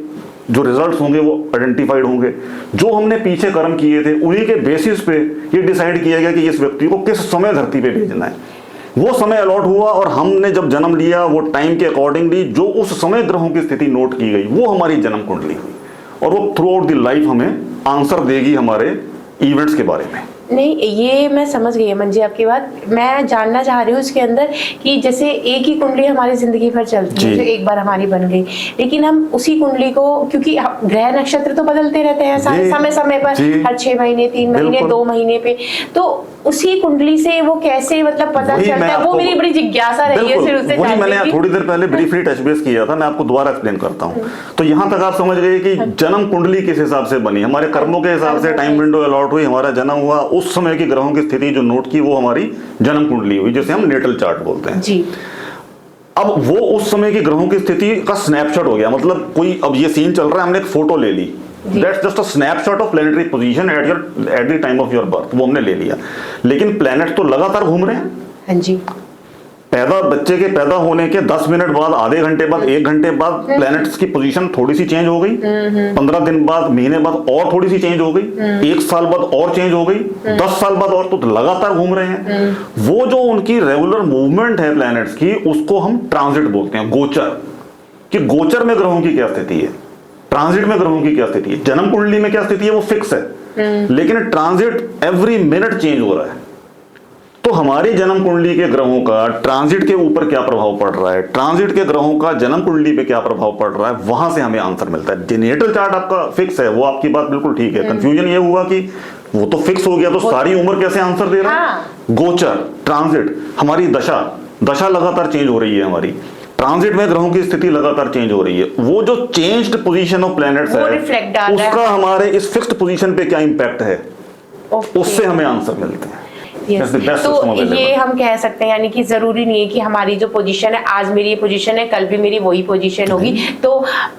जो रिजल्ट्स होंगे वो आइडेंटिफाइड होंगे। जो हमने पीछे कर्म किए थे उन्हीं के बेसिस पे ये डिसाइड किया गया कि इस व्यक्ति को किस समय धरती पे भेजना है। वो समय अलॉट हुआ और हमने जब जन्म लिया वो टाइम के अकॉर्डिंगली जो उस समय ग्रहों की स्थिति नोट की गई वो हमारी जन्म कुंडली हुई, और वो थ्रू आउट द लाइफ हमें आंसर देगी हमारे इवेंट्स के बारे में। नहीं, ये मैं समझ गई अमन जी आपकी बात। मैं जानना चाह रही हूँ इसके अंदर कि जैसे एक ही कुंडली हमारी जिंदगी भर चलती है जो एक बार हमारी बन गई, लेकिन हम उसी कुंडली को, क्योंकि ग्रह नक्षत्र तो बदलते रहते हैं समय समय पर, हर 6 महीने 3 महीने 2 महीने पे, तो उसी कुंडली से वो कैसे मतलब पता चलता है? वो मेरी बड़ी जिज्ञासा रही है सिर्फ उसे जानने की। मैंने थोड़ी देर पहले ब्रीफली टच बेस किया था, मैं आपको दोबारा एक्सप्लेन करता हूँ। तो यहाँ तक आप समझ गए कि जन्म कुंडली किस हिसाब से बनी, हमारे कर्मों के हिसाब से टाइम विंडो अलॉट हुई, हमारा जन्म हुआ, उस समय की ग्रहों की स्थिति जो नोट की वो हमारी जन्म कुंडली हुई, जिसे हम नेटल चार्ट बोलते हैं जी। अब वो उस समय की ग्रहों की स्थिति का स्नैपशॉट हो गया। मतलब कोई अब ये सीन चल रहा है, हमने एक फोटो ले ली, that's just a snapshot of planetary position at the time of your birth, वो हमने ले लिया। लेकिन प्लैनेट तो लगातार घूम रहे हैं। हाँ जी। बच्चे के पैदा होने के 10 मिनट बाद, आधे घंटे बाद, 1 घंटे बाद प्लैनेट्स की पोजीशन थोड़ी सी चेंज हो गई, 15 दिन बाद, महीने बाद और थोड़ी सी चेंज हो गई, 1 साल बाद और चेंज हो गई, 10 साल बाद और, तो लगातार घूम रहे हैं। वो जो उनकी रेगुलर मूवमेंट है प्लैनेट्स की, उसको हम ट्रांजिट बोलते हैं, गोचर। कि गोचर में ग्रहों की क्या स्थिति है, ट्रांजिट में ग्रहों की क्या स्थिति है। जन्म कुंडली में क्या स्थिति है वो फिक्स है, लेकिन ट्रांजिट एवरी मिनट चेंज हो रहा है। तो हमारी जन्म कुंडली के ग्रहों का ट्रांजिट के ऊपर क्या प्रभाव पड़ रहा है, ट्रांजिट के ग्रहों का जन्म कुंडली पे क्या प्रभाव पड़ रहा है, वहां से हमें आंसर मिलता है। जेनेटल चार्ट आपका फिक्स है, वो आपकी बात बिल्कुल ठीक है। कंफ्यूजन ये हुआ कि वो तो फिक्स हो गया, तो सारी उम्र कैसे आंसर दे रहा है? गोचर, ट्रांजिट, हमारी दशा लगातार चेंज हो रही है। हमारी ट्रांजिट में ग्रहों की स्थिति लगातार चेंज हो रही है। वो जो चेंज्ड पोजीशन ऑफ प्लैनेट्स है उसका हमारे इस फिक्स्ड पोजीशन पे क्या इंपैक्ट है, उससे हमें आंसर मिलते हैं। तो ये हम कह सकते हैं यानी कि जरूरी नहीं है कि हमारी जो पोजीशन है, आज मेरी ये पोजीशन है कल भी मेरी वही पोजीशन होगी। तो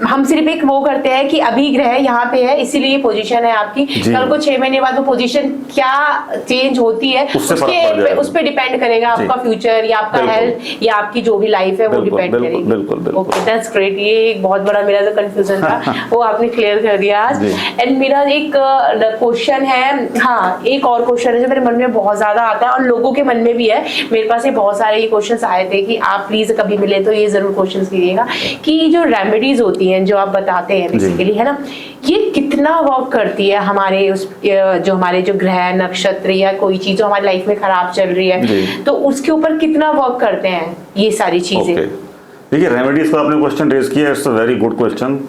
हम सिर्फ एक वो करते हैं कि अभी ग्रह यहाँ पे है इसीलिए ये पोजीशन है आपकी, कल को 6 महीने बाद वो पोजीशन क्या चेंज होती है उस पर डिपेंड करेगा आपका फ्यूचर या आपका हेल्थ या आपकी जो भी लाइफ है वो डिपेंड करेगी। Okay, that's great. ये एक बहुत बड़ा मेरा जो कंफ्यूजन था वो आपने क्लियर कर दिया आज। एंड मेरा एक क्वेश्चन है, हाँ एक और क्वेश्चन है जो मेरे मन में बहुत ज्यादा आता है और लोगों के मन में भी है। मेरे पास ये बहुत सारे ये क्वेश्चंस आए थे कि आप प्लीज कभी मिले तो ये जरूर क्वेश्चंस कीजिएगा कि जो रेमेडीज होती हैं जो आप बताते हैं बेसिकली, है ना, ये कितना वर्क करती है हमारे उस जो हमारे जो ग्रह नक्षत्र या कोई चीज जो हमारी लाइफ में खराब चल रही है तो उसके ऊपर कितना वर्क करते हैं ये सारी चीजें? देखिए, रेमेडीज का आपने क्वेश्चन रेज किया, it's a very good question.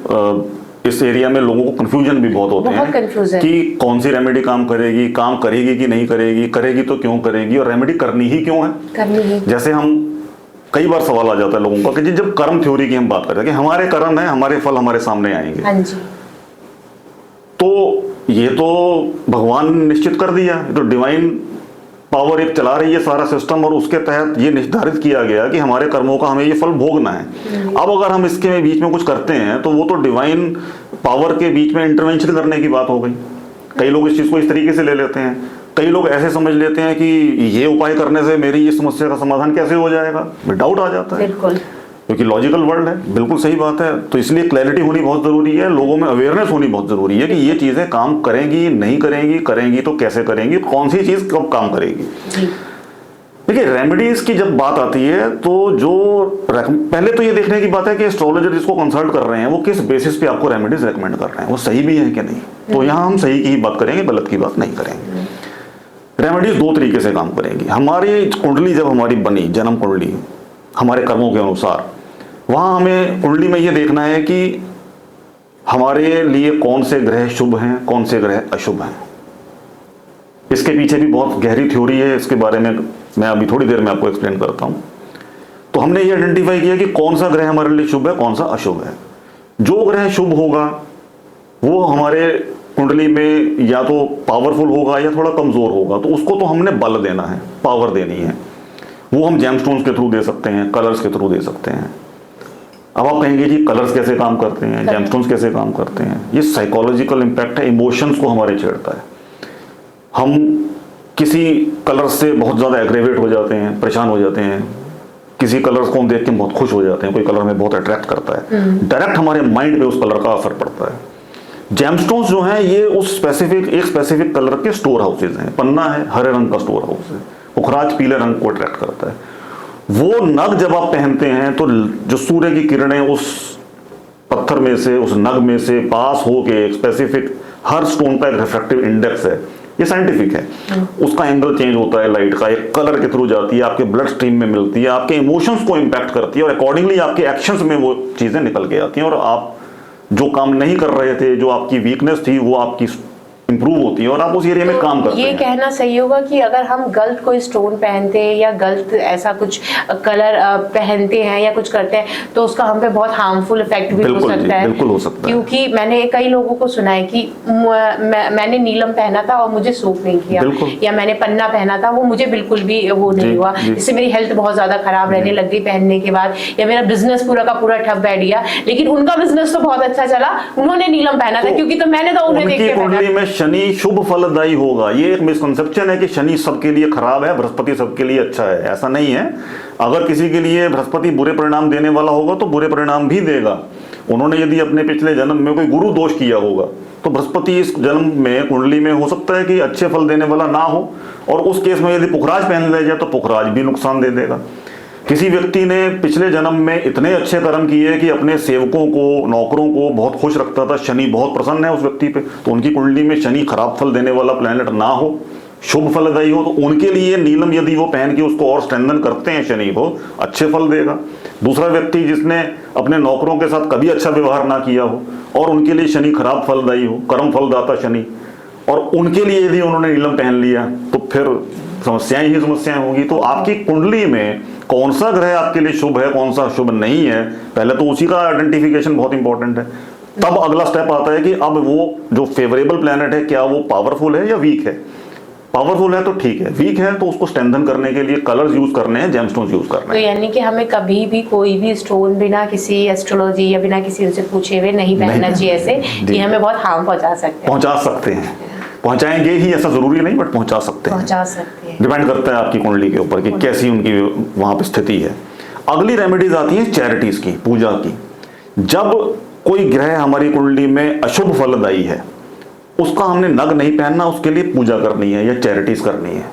इस एरिया में लोगों को कंफ्यूजन भी बहुत होते हैं कि कौन सी रेमेडी काम करेगी कि नहीं करेगी, करेगी तो क्यों करेगी, और रेमेडी करनी ही क्यों है। जैसे हम कई बार सवाल आ जाता है लोगों का कि जब कर्म थ्योरी की हम बात करते हैं कि हमारे कर्म है, हमारे फल हमारे सामने आएंगे, हाँ जी, तो ये तो भगवान ने निश्चित कर दिया, तो डिवाइन पावर एक चला रही है सारा सिस्टम, और उसके तहत ये निर्धारित किया गया कि हमारे कर्मों का हमें ये फल भोगना है। अब अगर हम इसके बीच में कुछ करते हैं तो वो तो डिवाइन पावर के बीच में इंटरवेंशन करने की बात हो गई। कई लोग इस चीज को इस तरीके से ले लेते हैं, कई लोग ऐसे समझ लेते हैं कि ये उपाय करने से मेरी ये समस्या का समाधान कैसे हो जाएगा, डाउट आ जाता है, क्योंकि लॉजिकल वर्ल्ड है। बिल्कुल सही बात है, तो इसलिए क्लैरिटी होनी बहुत जरूरी है, लोगों में अवेयरनेस होनी बहुत जरूरी है कि ये चीजें काम करेंगी नहीं करेंगी, करेंगी तो कैसे करेंगी, कौन सी चीज कब काम करेगी। देखिए, रेमेडीज की जब बात आती है तो जो पहले तो ये देखने की बात है कि एस्ट्रोलॉजर जिसको कंसल्ट कर रहे हैं वो किस बेसिस पे आपको रेमेडीज रेकमेंड कर रहे हैं, वो सही भी है कि नहीं। तो यहाँ हम सही की ही बात करेंगे, गलत की बात नहीं करेंगे। रेमेडीज दो तरीके से काम करेंगी। हमारी कुंडली जब हमारी बनी, जन्म कुंडली हमारे कर्मों के अनुसार, वहां हमें कुंडली में ये देखना है कि हमारे लिए कौन से ग्रह शुभ हैं, कौन से ग्रह अशुभ हैं। इसके पीछे भी बहुत गहरी थ्योरी है, इसके बारे में मैं अभी थोड़ी देर में आपको एक्सप्लेन करता हूं। तो हमने ये आइडेंटिफाई किया कि कौन सा ग्रह हमारे लिए शुभ है, कौन सा अशुभ है। जो ग्रह शुभ होगा वो हमारे कुंडली में या तो पावरफुल होगा या थोड़ा कमजोर होगा, तो उसको तो हमने बल देना है, पावर देनी है। वो हम जेमस्टोन्स के थ्रू दे सकते हैं, कलर्स के थ्रू दे सकते हैं। अब आप कहेंगे जी कलर्स कैसे काम करते हैं, जेमस्टोन्स कैसे काम करते हैं। ये साइकोलॉजिकल इंपैक्ट है, इमोशंस को हमारे छेड़ता है। हम किसी कलर से बहुत ज़्यादा एग्रेवेट हो जाते हैं, परेशान हो जाते हैं, किसी कलर्स को हम देख के बहुत खुश हो जाते हैं, कोई कलर हमें बहुत अट्रैक्ट करता है, डायरेक्ट हमारे माइंड पे उस कलर का असर पड़ता है। जेमस्टोन्स जो हैं ये उस एक स्पेसिफिक कलर के स्टोर हाउसेज हैं। पन्ना है, हरे रंग का स्टोर हाउस है, पुखराज पीले रंग को अट्रैक्ट करता है। वो नग जब आप पहनते हैं तो जो सूर्य की किरणें उस पत्थर में से, उस नग में से पास होके, एक स्पेसिफिक हर स्टोन का एक रिफ्रैक्टिव इंडेक्स है, ये साइंटिफिक है। उसका एंगल चेंज होता है लाइट का, एक कलर के थ्रू जाती है, आपके ब्लड स्ट्रीम में मिलती है, आपके इमोशंस को इंपैक्ट करती है और अकॉर्डिंगली आपके एक्शंस में वो चीजें निकल के आती हैं, और आप जो काम नहीं कर रहे थे, जो आपकी वीकनेस थी, वो आपकी इंप्रूव होती है और आप उस एरिया में काम करते हैं। ये कहना सही होगा कि अगर हम गलत कोई स्टोन पहनते हैं या गलत ऐसा कुछ कलर पहनते हैं या कुछ करते हैं तो उसका हम पे बहुत हार्मफुल इफेक्ट भी हो सकता है। बिल्कुल हो सकता है, क्योंकि मैंने कई लोगों को सुना है कि मैंने नीलम पहना था और मुझे सूट नहीं किया, या मैंने पन्ना पहना था वो मुझे बिल्कुल भी वो नहीं हुआ, इससे मेरी हेल्थ बहुत ज्यादा खराब रहने लग गई पहनने के बाद, या मेरा बिजनेस पूरा का पूरा ठप बैठ गया। लेकिन उनका बिजनेस तो बहुत अच्छा चला, उन्होंने नीलम पहना था क्योंकि तो मैंने तो उन्हें देख के पहना। शनि शुभ फलदायी होगा, ये एक मिसकंसेप्शन है कि शनि सबके लिए खराब है, बृहस्पति सबके लिए अच्छा है। ऐसा नहीं है। अगर किसी के लिए बृहस्पति बुरे परिणाम देने वाला होगा तो बुरे परिणाम भी देगा। उन्होंने यदि अपने पिछले जन्म में कोई गुरु दोष किया होगा तो बृहस्पति इस जन्म में कुंडली में हो सकता है कि अच्छे फल देने वाला ना हो, और उस केस में यदि पुखराज पहन लिया जाए तो पुखराज भी नुकसान दे देगा। किसी व्यक्ति ने पिछले जन्म में इतने अच्छे कर्म किए कि अपने सेवकों को, नौकरों को बहुत खुश रखता था, शनि बहुत प्रसन्न है उस व्यक्ति पे, तो उनकी कुंडली में शनि खराब फल देने वाला प्लैनेट ना हो, शुभ फलदायी हो, तो उनके लिए नीलम यदि वो पहन के उसको और स्ट्रेंथन करते हैं शनि को, अच्छे फल देगा। दूसरा व्यक्ति जिसने अपने नौकरों के साथ कभी अच्छा व्यवहार ना किया हो और उनके लिए शनि खराब फलदायी हो, कर्म फलदाता शनि, और उनके लिए यदि उन्होंने नीलम पहन लिया तो फिर समस्याएं ही समस्याएं होगी। तो आपकी कुंडली में कौन सा ग्रह आपके लिए शुभ है, कौन सा शुभ नहीं है, पहले तो उसी का आइडेंटिफिकेशन बहुत इंपॉर्टेंट है। तब अगला स्टेप आता है कि अब वो जो फेवरेबल प्लैनेट है क्या वो पावरफुल है या वीक है। पावरफुल है तो ठीक है, वीक है तो उसको स्ट्रेंथन करने के लिए कलर्स यूज करने हैं, जेमस्टोन्स यूज करने हैं। तो यानी कि हमें कभी भी कोई भी स्टोन बिना किसी एस्ट्रोलॉजी या बिना किसी उनसे पूछे हुए नहीं पहनना चाहिए, ऐसे कि हमें बहुत हार्म पहुंचा सकते हैं। पहुंचाएंगे ही ऐसा जरूरी नहीं, बट पहुंचा सकते हैं। डिपेंड करता है आपकी कुंडली के ऊपर कि कैसी उनकी वहां पे स्थिति है। अगली रेमेडीज आती है चैरिटीज की, पूजा की। जब कोई ग्रह हमारी कुंडली में अशुभ फलदायी है, उसका हमने नग नहीं पहनना, उसके लिए पूजा करनी है या चैरिटीज करनी है।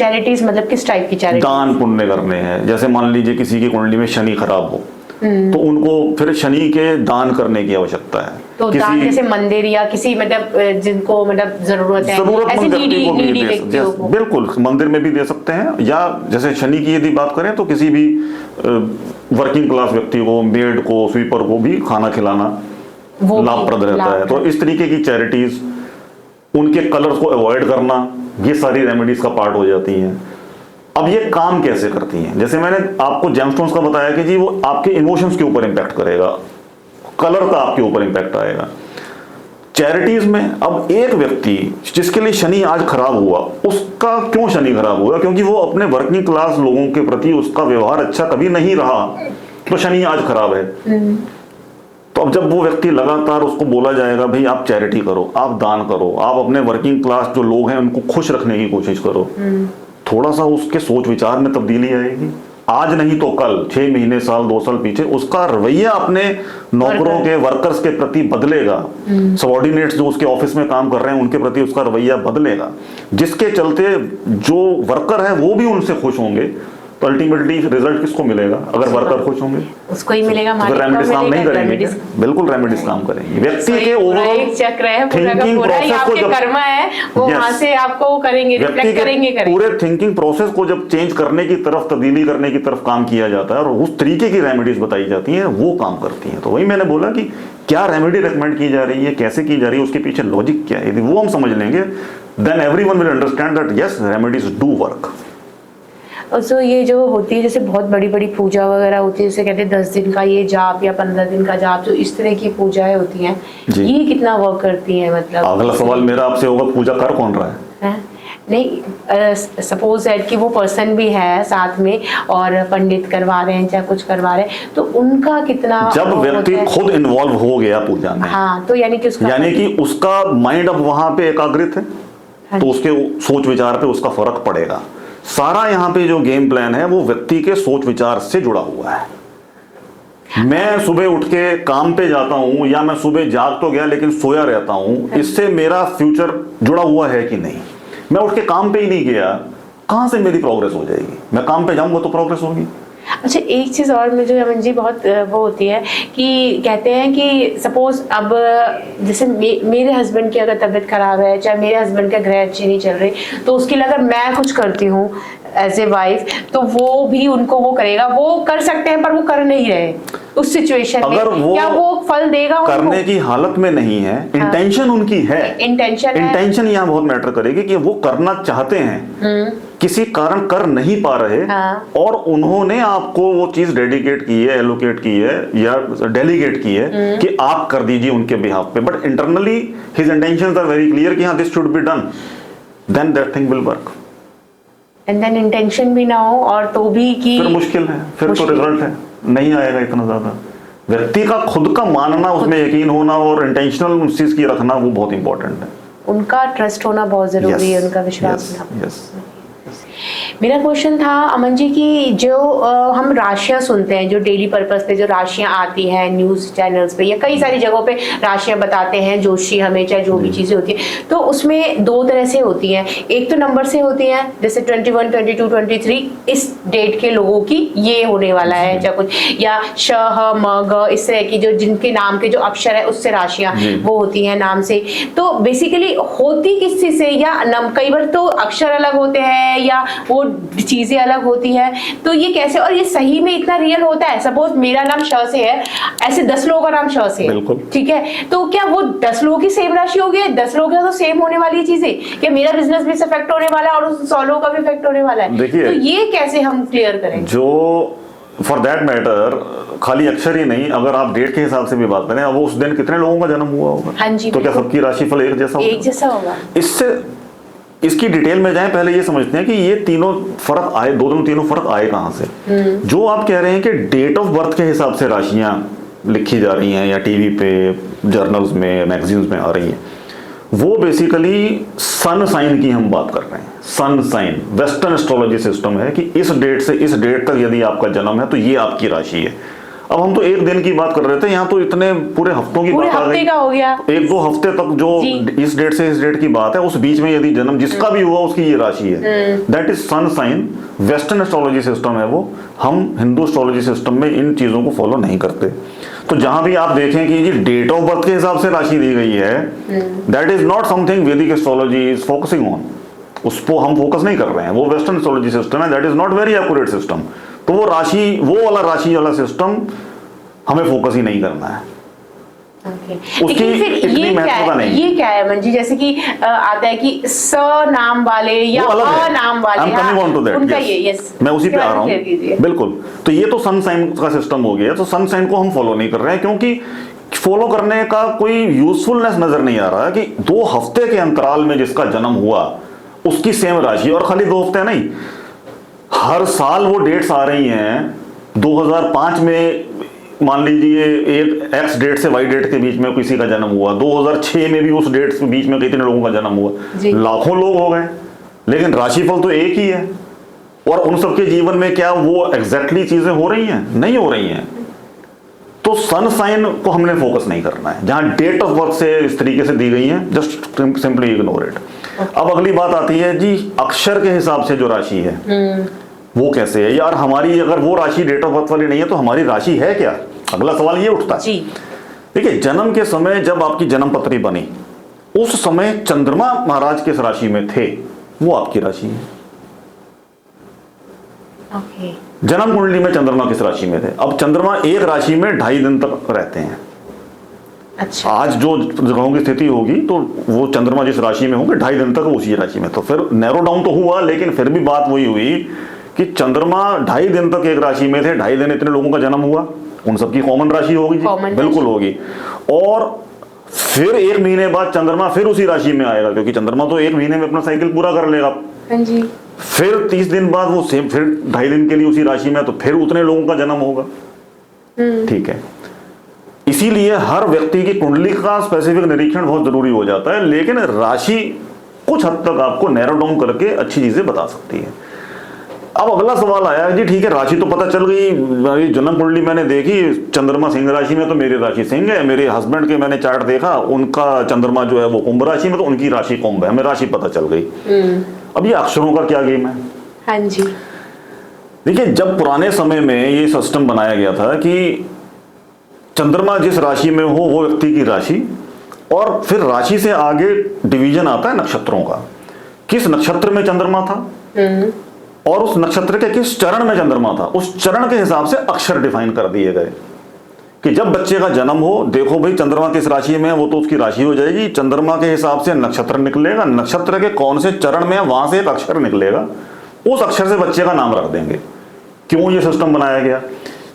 चैरिटीज मतलब किस टाइप की चैरिटी? दान पुण्य करने हैं। जैसे मान लीजिए किसी की कुंडली में शनि खराब हो, तो उनको फिर शनि के दान करने की आवश्यकता है। तो दान जैसे मंदिर या किसी मतलब जिनको मतलब जरूरत है, जरूरतमंद व्यक्ति को भी दे सकते, बिल्कुल मंदिर में भी दे सकते हैं, या जैसे शनि की यदि बात करें तो किसी भी वर्किंग क्लास व्यक्ति को, मेड को, स्वीपर को भी खाना खिलाना लाभप्रद रहता है। तो इस तरीके की चैरिटीज, उनके कलर्स को अवॉइड करना, ये सारी रेमेडीज का पार्ट हो जाती हैं। अब ये काम कैसे करती हैं? जैसे मैंने आपको जेमस्टोन्स का बताया कि जी वो आपके इमोशंस के ऊपर इंपैक्ट करेगा, कलर का आपके ऊपर इंपैक्ट आएगा। चैरिटीज में अब एक व्यक्ति जिसके लिए शनि आज खराब हुआ, उसका क्यों शनि खराब हुआ? क्योंकि वो अपने वर्किंग क्लास लोगों के प्रति उसका व्यवहार अच्छा कभी नहीं रहा, तो शनि आज खराब है। तो अब जब वो व्यक्ति लगातार उसको बोला जाएगा भाई आप चैरिटी करो, आप दान करो, आप अपने वर्किंग क्लास जो लोग हैं उनको खुश रखने की कोशिश करो, थोड़ा सा उसके सोच विचार में तब्दीली आएगी। आज नहीं तो कल, 6 महीने, साल, 2 साल पीछे उसका रवैया अपने नौकरों के, वर्कर्स के प्रति बदलेगा। सबऑर्डिनेट्स जो उसके ऑफिस में काम कर रहे हैं उनके प्रति उसका रवैया बदलेगा, जिसके चलते जो वर्कर है वो भी उनसे खुश होंगे। तो अल्टीमेटली रिजल्ट किसको मिलेगा? अगर वर्कर खुश होंगे उसको ही मिलेगा, तो रेमेडीज काम नहीं करेंगे। बिल्कुल रेमेडीज काम करेंगे। व्यक्ति के ओवरऑल चक्र है, थिंकिंग प्रोसेस को जब कर्मा है वो वहां से आपको करेंगे, रिफ्लेक्ट करेंगे। पूरे थिंकिंग प्रोसेस को जब चेंज करने की तरफ, तब्दीली करने की तरफ काम किया जाता है और उस तरीके की रेमेडीज बताई जाती हैं, वो काम करती हैं। तो वही मैंने बोला कि क्या रेमेडी रेकमेंड की जा रही है, कैसे की जा रही है, उसके पीछे लॉजिक क्या है, यदि वो हम समझ लेंगे then everyone will understand that yes remedies do work. So ये जो होती है जैसे बहुत बड़ी बड़ी पूजा वगैरह होती है, जैसे कहते हैं 10 दिन का ये जाप या 15 दिन का जाप, जो इस तरह की पूजाएं होती हैं, ये कितना वर्क करती हैं? मतलब अगला सवाल मेरा आपसे होगा, पूजा कर कौन रहा है? नहीं, सपोज दैट कि वो पर्सन भी है साथ में और पंडित करवा रहे हैं चाहे कुछ करवा रहे हैं, तो उनका कितना, जब व्यक्ति खुद इन्वॉल्व हो गया पूजा में, हाँ, तो यानी कि उसका माइंड अब वहां पे एकाग्रित है, तो उसके सोच विचार पे उसका फर्क पड़ेगा। सारा यहाँ पे जो गेम प्लान है वो व्यक्ति के सोच विचार से जुड़ा हुआ है। मैं सुबह उठ के काम पे जाता हूं या मैं सुबह जाग तो गया लेकिन सोया रहता हूं, इससे मेरा फ्यूचर जुड़ा हुआ है कि नहीं? मैं उठ के काम पे ही नहीं गया, कहां से मेरी प्रोग्रेस हो जाएगी? मैं काम पे जाऊंगा तो प्रोग्रेस होगी। अच्छा, एक चीज़ और मुझे अमन जी बहुत वो होती है कि कहते हैं कि सपोज अब जैसे मेरे हस्बैंड की अगर तबीयत खराब है, चाहे मेरे हस्बैंड का ग्रह अच्छी नहीं चल रही, तो उसके लिए अगर मैं कुछ करती हूँ एज ए वाइफ, तो वो भी उनको वो करेगा, वो कर सकते हैं पर वो कर नहीं रहे उस सिचुएशन में, क्या वो फल देगा? करने की हालत में नहीं है, इंटेंशन उनकी है, इंटेंशन यहाँ बहुत मैटर करेगी कि वो करना चाहते हैं, किसी कारण कर नहीं पा रहे, और उन्होंने आपको वो चीज डेडिकेट की है, एलोकेट की है या डेलीगेट की है कि आप कर दीजिए उनके बिहाफ पे, but internally his intentions are very clear कि हाँ this should be done, then that thing will work. And then intention भी ना हो और तो भी कि फिर मुश्किल है, फिर तो रिजल्ट है नहीं आएगा इतना ज्यादा। व्यक्ति का खुद का मानना, उसमें यकीन होना और इंटेंशनल उस चीज की रखना, वो बहुत इंपॉर्टेंट है। उनका ट्रस्ट होना बहुत जरूरी है, उनका विश्वास होना। मेरा क्वेश्चन था अमन जी कि जो हम राशियां सुनते हैं, जो डेली पर्पस पे जो राशियां आती हैं न्यूज़ चैनल्स पे या कई सारी जगहों पे राशियां बताते हैं जोशी हमें, चाहे जो भी चीज़ें होती हैं, तो उसमें 2 तरह से होती हैं। एक तो नंबर से होती हैं, जैसे 21, 22, 23 इस डेट के लोगों की ये होने वाला है या कुछ, या श, ह, म, ग, इस तरह की जो जिनके नाम के जो अक्षर है उससे राशियां वो होती हैं नाम से। तो बेसिकली होती किस चीज़ से, या कई बार तो अक्षर अलग होते हैं या वो चीजें अलग होती है, तो ये कैसे, और ये सही में इतना रियल होता है? सपोज मेरा नाम श से है, ऐसे 10 लोगों का नाम श से है, ठीक है, तो क्या वो 10 लोगों की सेम राशि होगी? 10 लोगों का तो सेम होने वाली चीजें, क्या मेरा बिजनेस भी इफेक्ट होने वाला है और उस 100 लोगों का भी इफेक्ट होने वाला है? तो ये कैसे हम क्लियर करें? जो फॉर दैट मैटर खाली अक्षर ही नहीं, अगर आप डेट के हिसाब से भी बात करें, अब उस दिन कितने लोगों का जन्म हुआ होगा, हाँ जी, तो क्या सबकी राशिफल एक जैसा होगा? इससे इसकी डिटेल में जाएं, पहले ये समझते हैं कि ये तीनों फर्क आए, तीनों फर्क आए कहां से। जो आप कह रहे हैं कि डेट ऑफ बर्थ के हिसाब से राशियां लिखी जा रही हैं या टीवी पे, जर्नल्स में, मैगजीन्स में आ रही हैं, वो बेसिकली सन साइन की हम बात कर रहे हैं। Sun sign western astrology system है कि इस डेट से इस डेट तक यदि आपका जन्म है तो ये आपकी राशि है। अब हम तो एक दिन की बात कर रहे थे, यहाँ तो इतने पूरे हफ्तों की पूरे बात आ हफ्ते गई। का हो गया, 1-2 हफ्ते तक जो इस डेट से इस डेट की बात है, उस बीच में यदि जन्म जिसका भी हुआ उसकी ये राशि है, that is sun sign. Western astrology system है वो, हम हिंदू एस्ट्रोलॉजी सिस्टम में इन चीजों को फॉलो नहीं करते। तो जहां भी आप देखें कि ये डेट ऑफ बर्थ के हिसाब से राशि दी गई है, दैट इज नॉट समथिंग वैदिक एस्ट्रोलॉजी इज फोकसिंग ऑन। उस पर हम फोकस नहीं कर रहे हैं, वो वेस्टर्न एस्ट्रोलॉजी सिस्टम है, that is not very accurate system. तो वो राशि वाला सिस्टम हमें फोकस ही नहीं करना है। उसकी लेकिन फिर इतनी महत्वता नहीं। ये क्या है मंजी, जैसे कि आता है कि स नाम वाले या अ नाम वाले, I'm coming on to that, उनका yes. ये यस, मैं उसी पे आ रहा हूँ, बिल्कुल। तो ये तो सन साइन का सिस्टम हो गया, तो सन साइन को हम फॉलो नहीं कर रहे हैं, क्योंकि फॉलो करने का कोई यूजफुलनेस नजर नहीं आ रहा है कि 2 हफ्ते के अंतराल में जिसका जन्म हुआ उसकी सेम राशि, और खाली 2 हफ्ते नहीं, हर साल वो डेट्स आ रही हैं। 2005 में मान लीजिए एक एक्स डेट से वाई डेट के बीच में किसी का जन्म हुआ, 2006 में भी उस डेट के बीच में कितने लोगों का जन्म हुआ, लाखों लोग हो गए, लेकिन राशिफल तो एक ही है। और उन सबके जीवन में क्या वो एग्जैक्टली चीजें हो रही हैं? नहीं हो रही हैं। तो सन साइन को हमने फोकस नहीं करना है, जहां डेट ऑफ बर्थ से इस तरीके से दी गई है, जस्ट सिंपली इग्नोर इट। अब अगली बात आती है जी, अक्षर के हिसाब से जो राशि है वो कैसे है यार हमारी? अगर वो राशि डेट ऑफ बर्थ वाली नहीं है तो हमारी राशि है क्या? अगला सवाल ये उठता है। देखिए, जन्म के समय जब आपकी जन्म पत्री बनी, उस समय चंद्रमा महाराज किस राशि में थे, वो आपकी राशि है। जन्म कुंडली में चंद्रमा किस राशि में थे? अब चंद्रमा एक राशि में 2.5 दिन तक रहते हैं। अच्छा। आज जो ग्रहों की स्थिति होगी तो वो चंद्रमा जिस राशि में होंगे 2.5 दिन तक उसी राशि में, तो फिर नैरो डाउन तो हुआ, लेकिन फिर भी बात वही हुई कि चंद्रमा 2.5 दिन तक एक राशि में थे, 2.5 दिन इतने लोगों का जन्म हुआ, उन सबकी कॉमन राशि होगी जी, बिल्कुल होगी। और फिर 1 महीने बाद चंद्रमा फिर उसी राशि में आएगा, क्योंकि चंद्रमा तो 1 महीने में अपना साइकिल पूरा कर लेगा। हाँ जी। फिर 30 दिन बाद वो सेम फिर 2.5 दिन के लिए उसी राशि में, तो फिर उतने लोगों का जन्म होगा। ठीक है, इसीलिए हर व्यक्ति की कुंडली का स्पेसिफिक निरीक्षण बहुत जरूरी हो जाता है, लेकिन राशि कुछ हद तक आपको नैरो डाउन करके अच्छी चीजें बता सकती है। अब अगला सवाल आया जी, ठीक है राशि तो पता चल गई, मेरी जन्म कुंडली मैंने देखी, चंद्रमा सिंह राशि में तो मेरी राशि सिंह है, मेरे हस्बैंड के मैंने चार्ट देखा, उनका चंद्रमा जो है वो कुंभ राशि में, तो उनकी राशि कुंभ है, हमें राशि पता चल गई। अब ये अक्षरों का क्या गेम है? हाँ जी। देखिए, जब पुराने समय में ये सिस्टम बनाया गया था कि चंद्रमा जिस राशि में हो वो व्यक्ति की राशि, और फिर राशि से आगे डिवीजन आता है नक्षत्रों का, किस नक्षत्र में चंद्रमा था और उस नक्षत्र के किस चरण में चंद्रमा था, उस चरण के हिसाब से अक्षर डिफाइन कर दिए गए कि जब बच्चे का जन्म हो, देखो भाई चंद्रमा किस राशि में है, वो तो उसकी राशि हो जाएगी, चंद्रमा के हिसाब से नक्षत्र निकलेगा, नक्षत्र के कौन से चरण में है वहां से एक अक्षर निकलेगा, उस अक्षर से बच्चे का नाम रख देंगे। क्यों ये सिस्टम बनाया गया?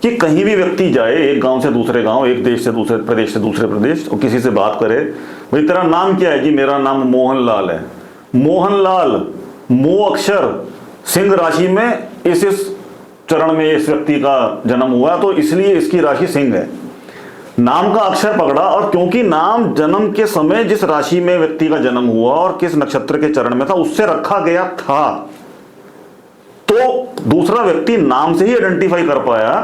कि कहीं भी व्यक्ति जाए, एक गांव से दूसरे गांव, एक देश से दूसरे प्रदेश से दूसरे प्रदेश, और किसी से बात करे, भाई तेरा नाम क्या है? जी मेरा नाम मोहनलाल है। मोहनलाल, मो अक्षर, सिंह राशि में इस चरण में इस व्यक्ति का जन्म हुआ, तो इसलिए इसकी राशि सिंह है। नाम का अक्षर पकड़ा, और क्योंकि नाम जन्म के समय जिस राशि में व्यक्ति का जन्म हुआ और किस नक्षत्र के चरण में था उससे रखा गया था, तो दूसरा व्यक्ति नाम से ही आइडेंटिफाई कर पाया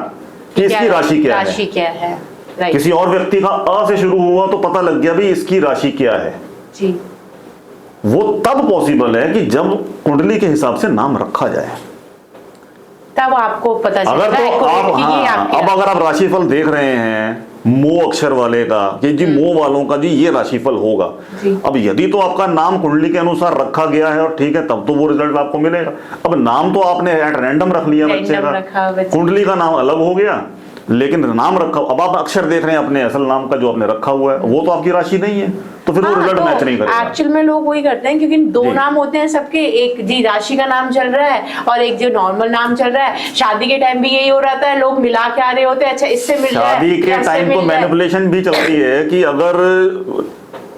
कि इसकी राशि क्या है। किसी और व्यक्ति का अ से शुरू हुआ तो पता लग गया भाई इसकी राशि क्या है जी। वो तब पॉसिबल है कि जब कुंडली के हिसाब से नाम रखा जाए, तब आपको पता चलता है। अगर तो आप अब अगर आप राशिफल देख रहे हैं मो अक्षर वाले का कि जी मो वालों का जी ये राशिफल होगा, अब यदि तो आपका नाम कुंडली के अनुसार रखा गया है और ठीक है, तब तो वो रिजल्ट आपको मिलेगा। अब नाम तो आपने एट रैंडम रख लिया बच्चे का, कुंडली का नाम अलग हो गया, लेकिन नाम रखा, अब आप अक्षर देख रहे हैं अपने असल नाम का जो आपने रखा हुआ है, वो तो आपकी राशि नहीं है, तो फिर वो रिजल्ट मैच नहीं करेगा। एक्चुअल में लोग वही करते हैं, क्योंकि 2 नाम होते हैं सबके, एक जी राशि का नाम चल रहा है और एक जो नॉर्मल नाम चल रहा है। शादी के टाइम भी यही हो रहा है, लोग मिला के आ रहे होते हैं, अच्छा इससे मिल रहा है। शादी के टाइम तो मैनिपुलेशन भी चलती है कि अगर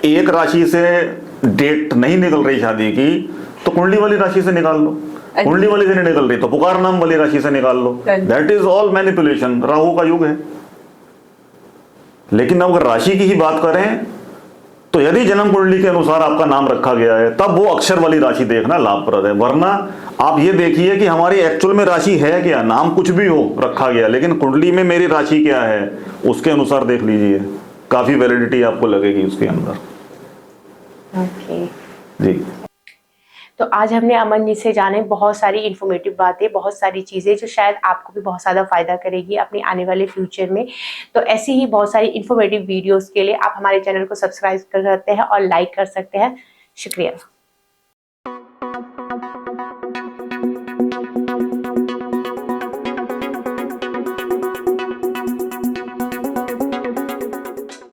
एक राशि से डेट नहीं निकल रही शादी की, तो कुंडली वाली राशि से निकाल लो, कुंडली वाली से नहीं निकल रही तो पुकार नाम वाली राशि से निकाल लो। That is all manipulation, Rahu का युग है। लेकिन अगर राशि की ही बात करें तो यदि जन्म कुंडली के अनुसार आपका नाम रखा गया है तब वो अक्षर वाली राशि देखना लाभप्रद है। वरना आप ये देखिए कि हमारी एक्चुअल में राशि है क्या, नाम कुछ भी हो रखा गया लेकिन कुंडली में मेरी राशि क्या है उसके अनुसार देख लीजिए, काफी वैलिडिटी आपको लगेगी उसके अंदर। ओके जी। तो आज हमने अमन जी से जाने बहुत सारी इन्फॉर्मेटिव बातें, बहुत सारी चीज़ें जो शायद आपको भी बहुत ज़्यादा फ़ायदा करेगी अपने आने वाले फ्यूचर में। तो ऐसी ही बहुत सारी इन्फॉर्मेटिव वीडियोस के लिए आप हमारे चैनल को सब्सक्राइब कर सकते हैं और लाइक कर सकते हैं। शुक्रिया।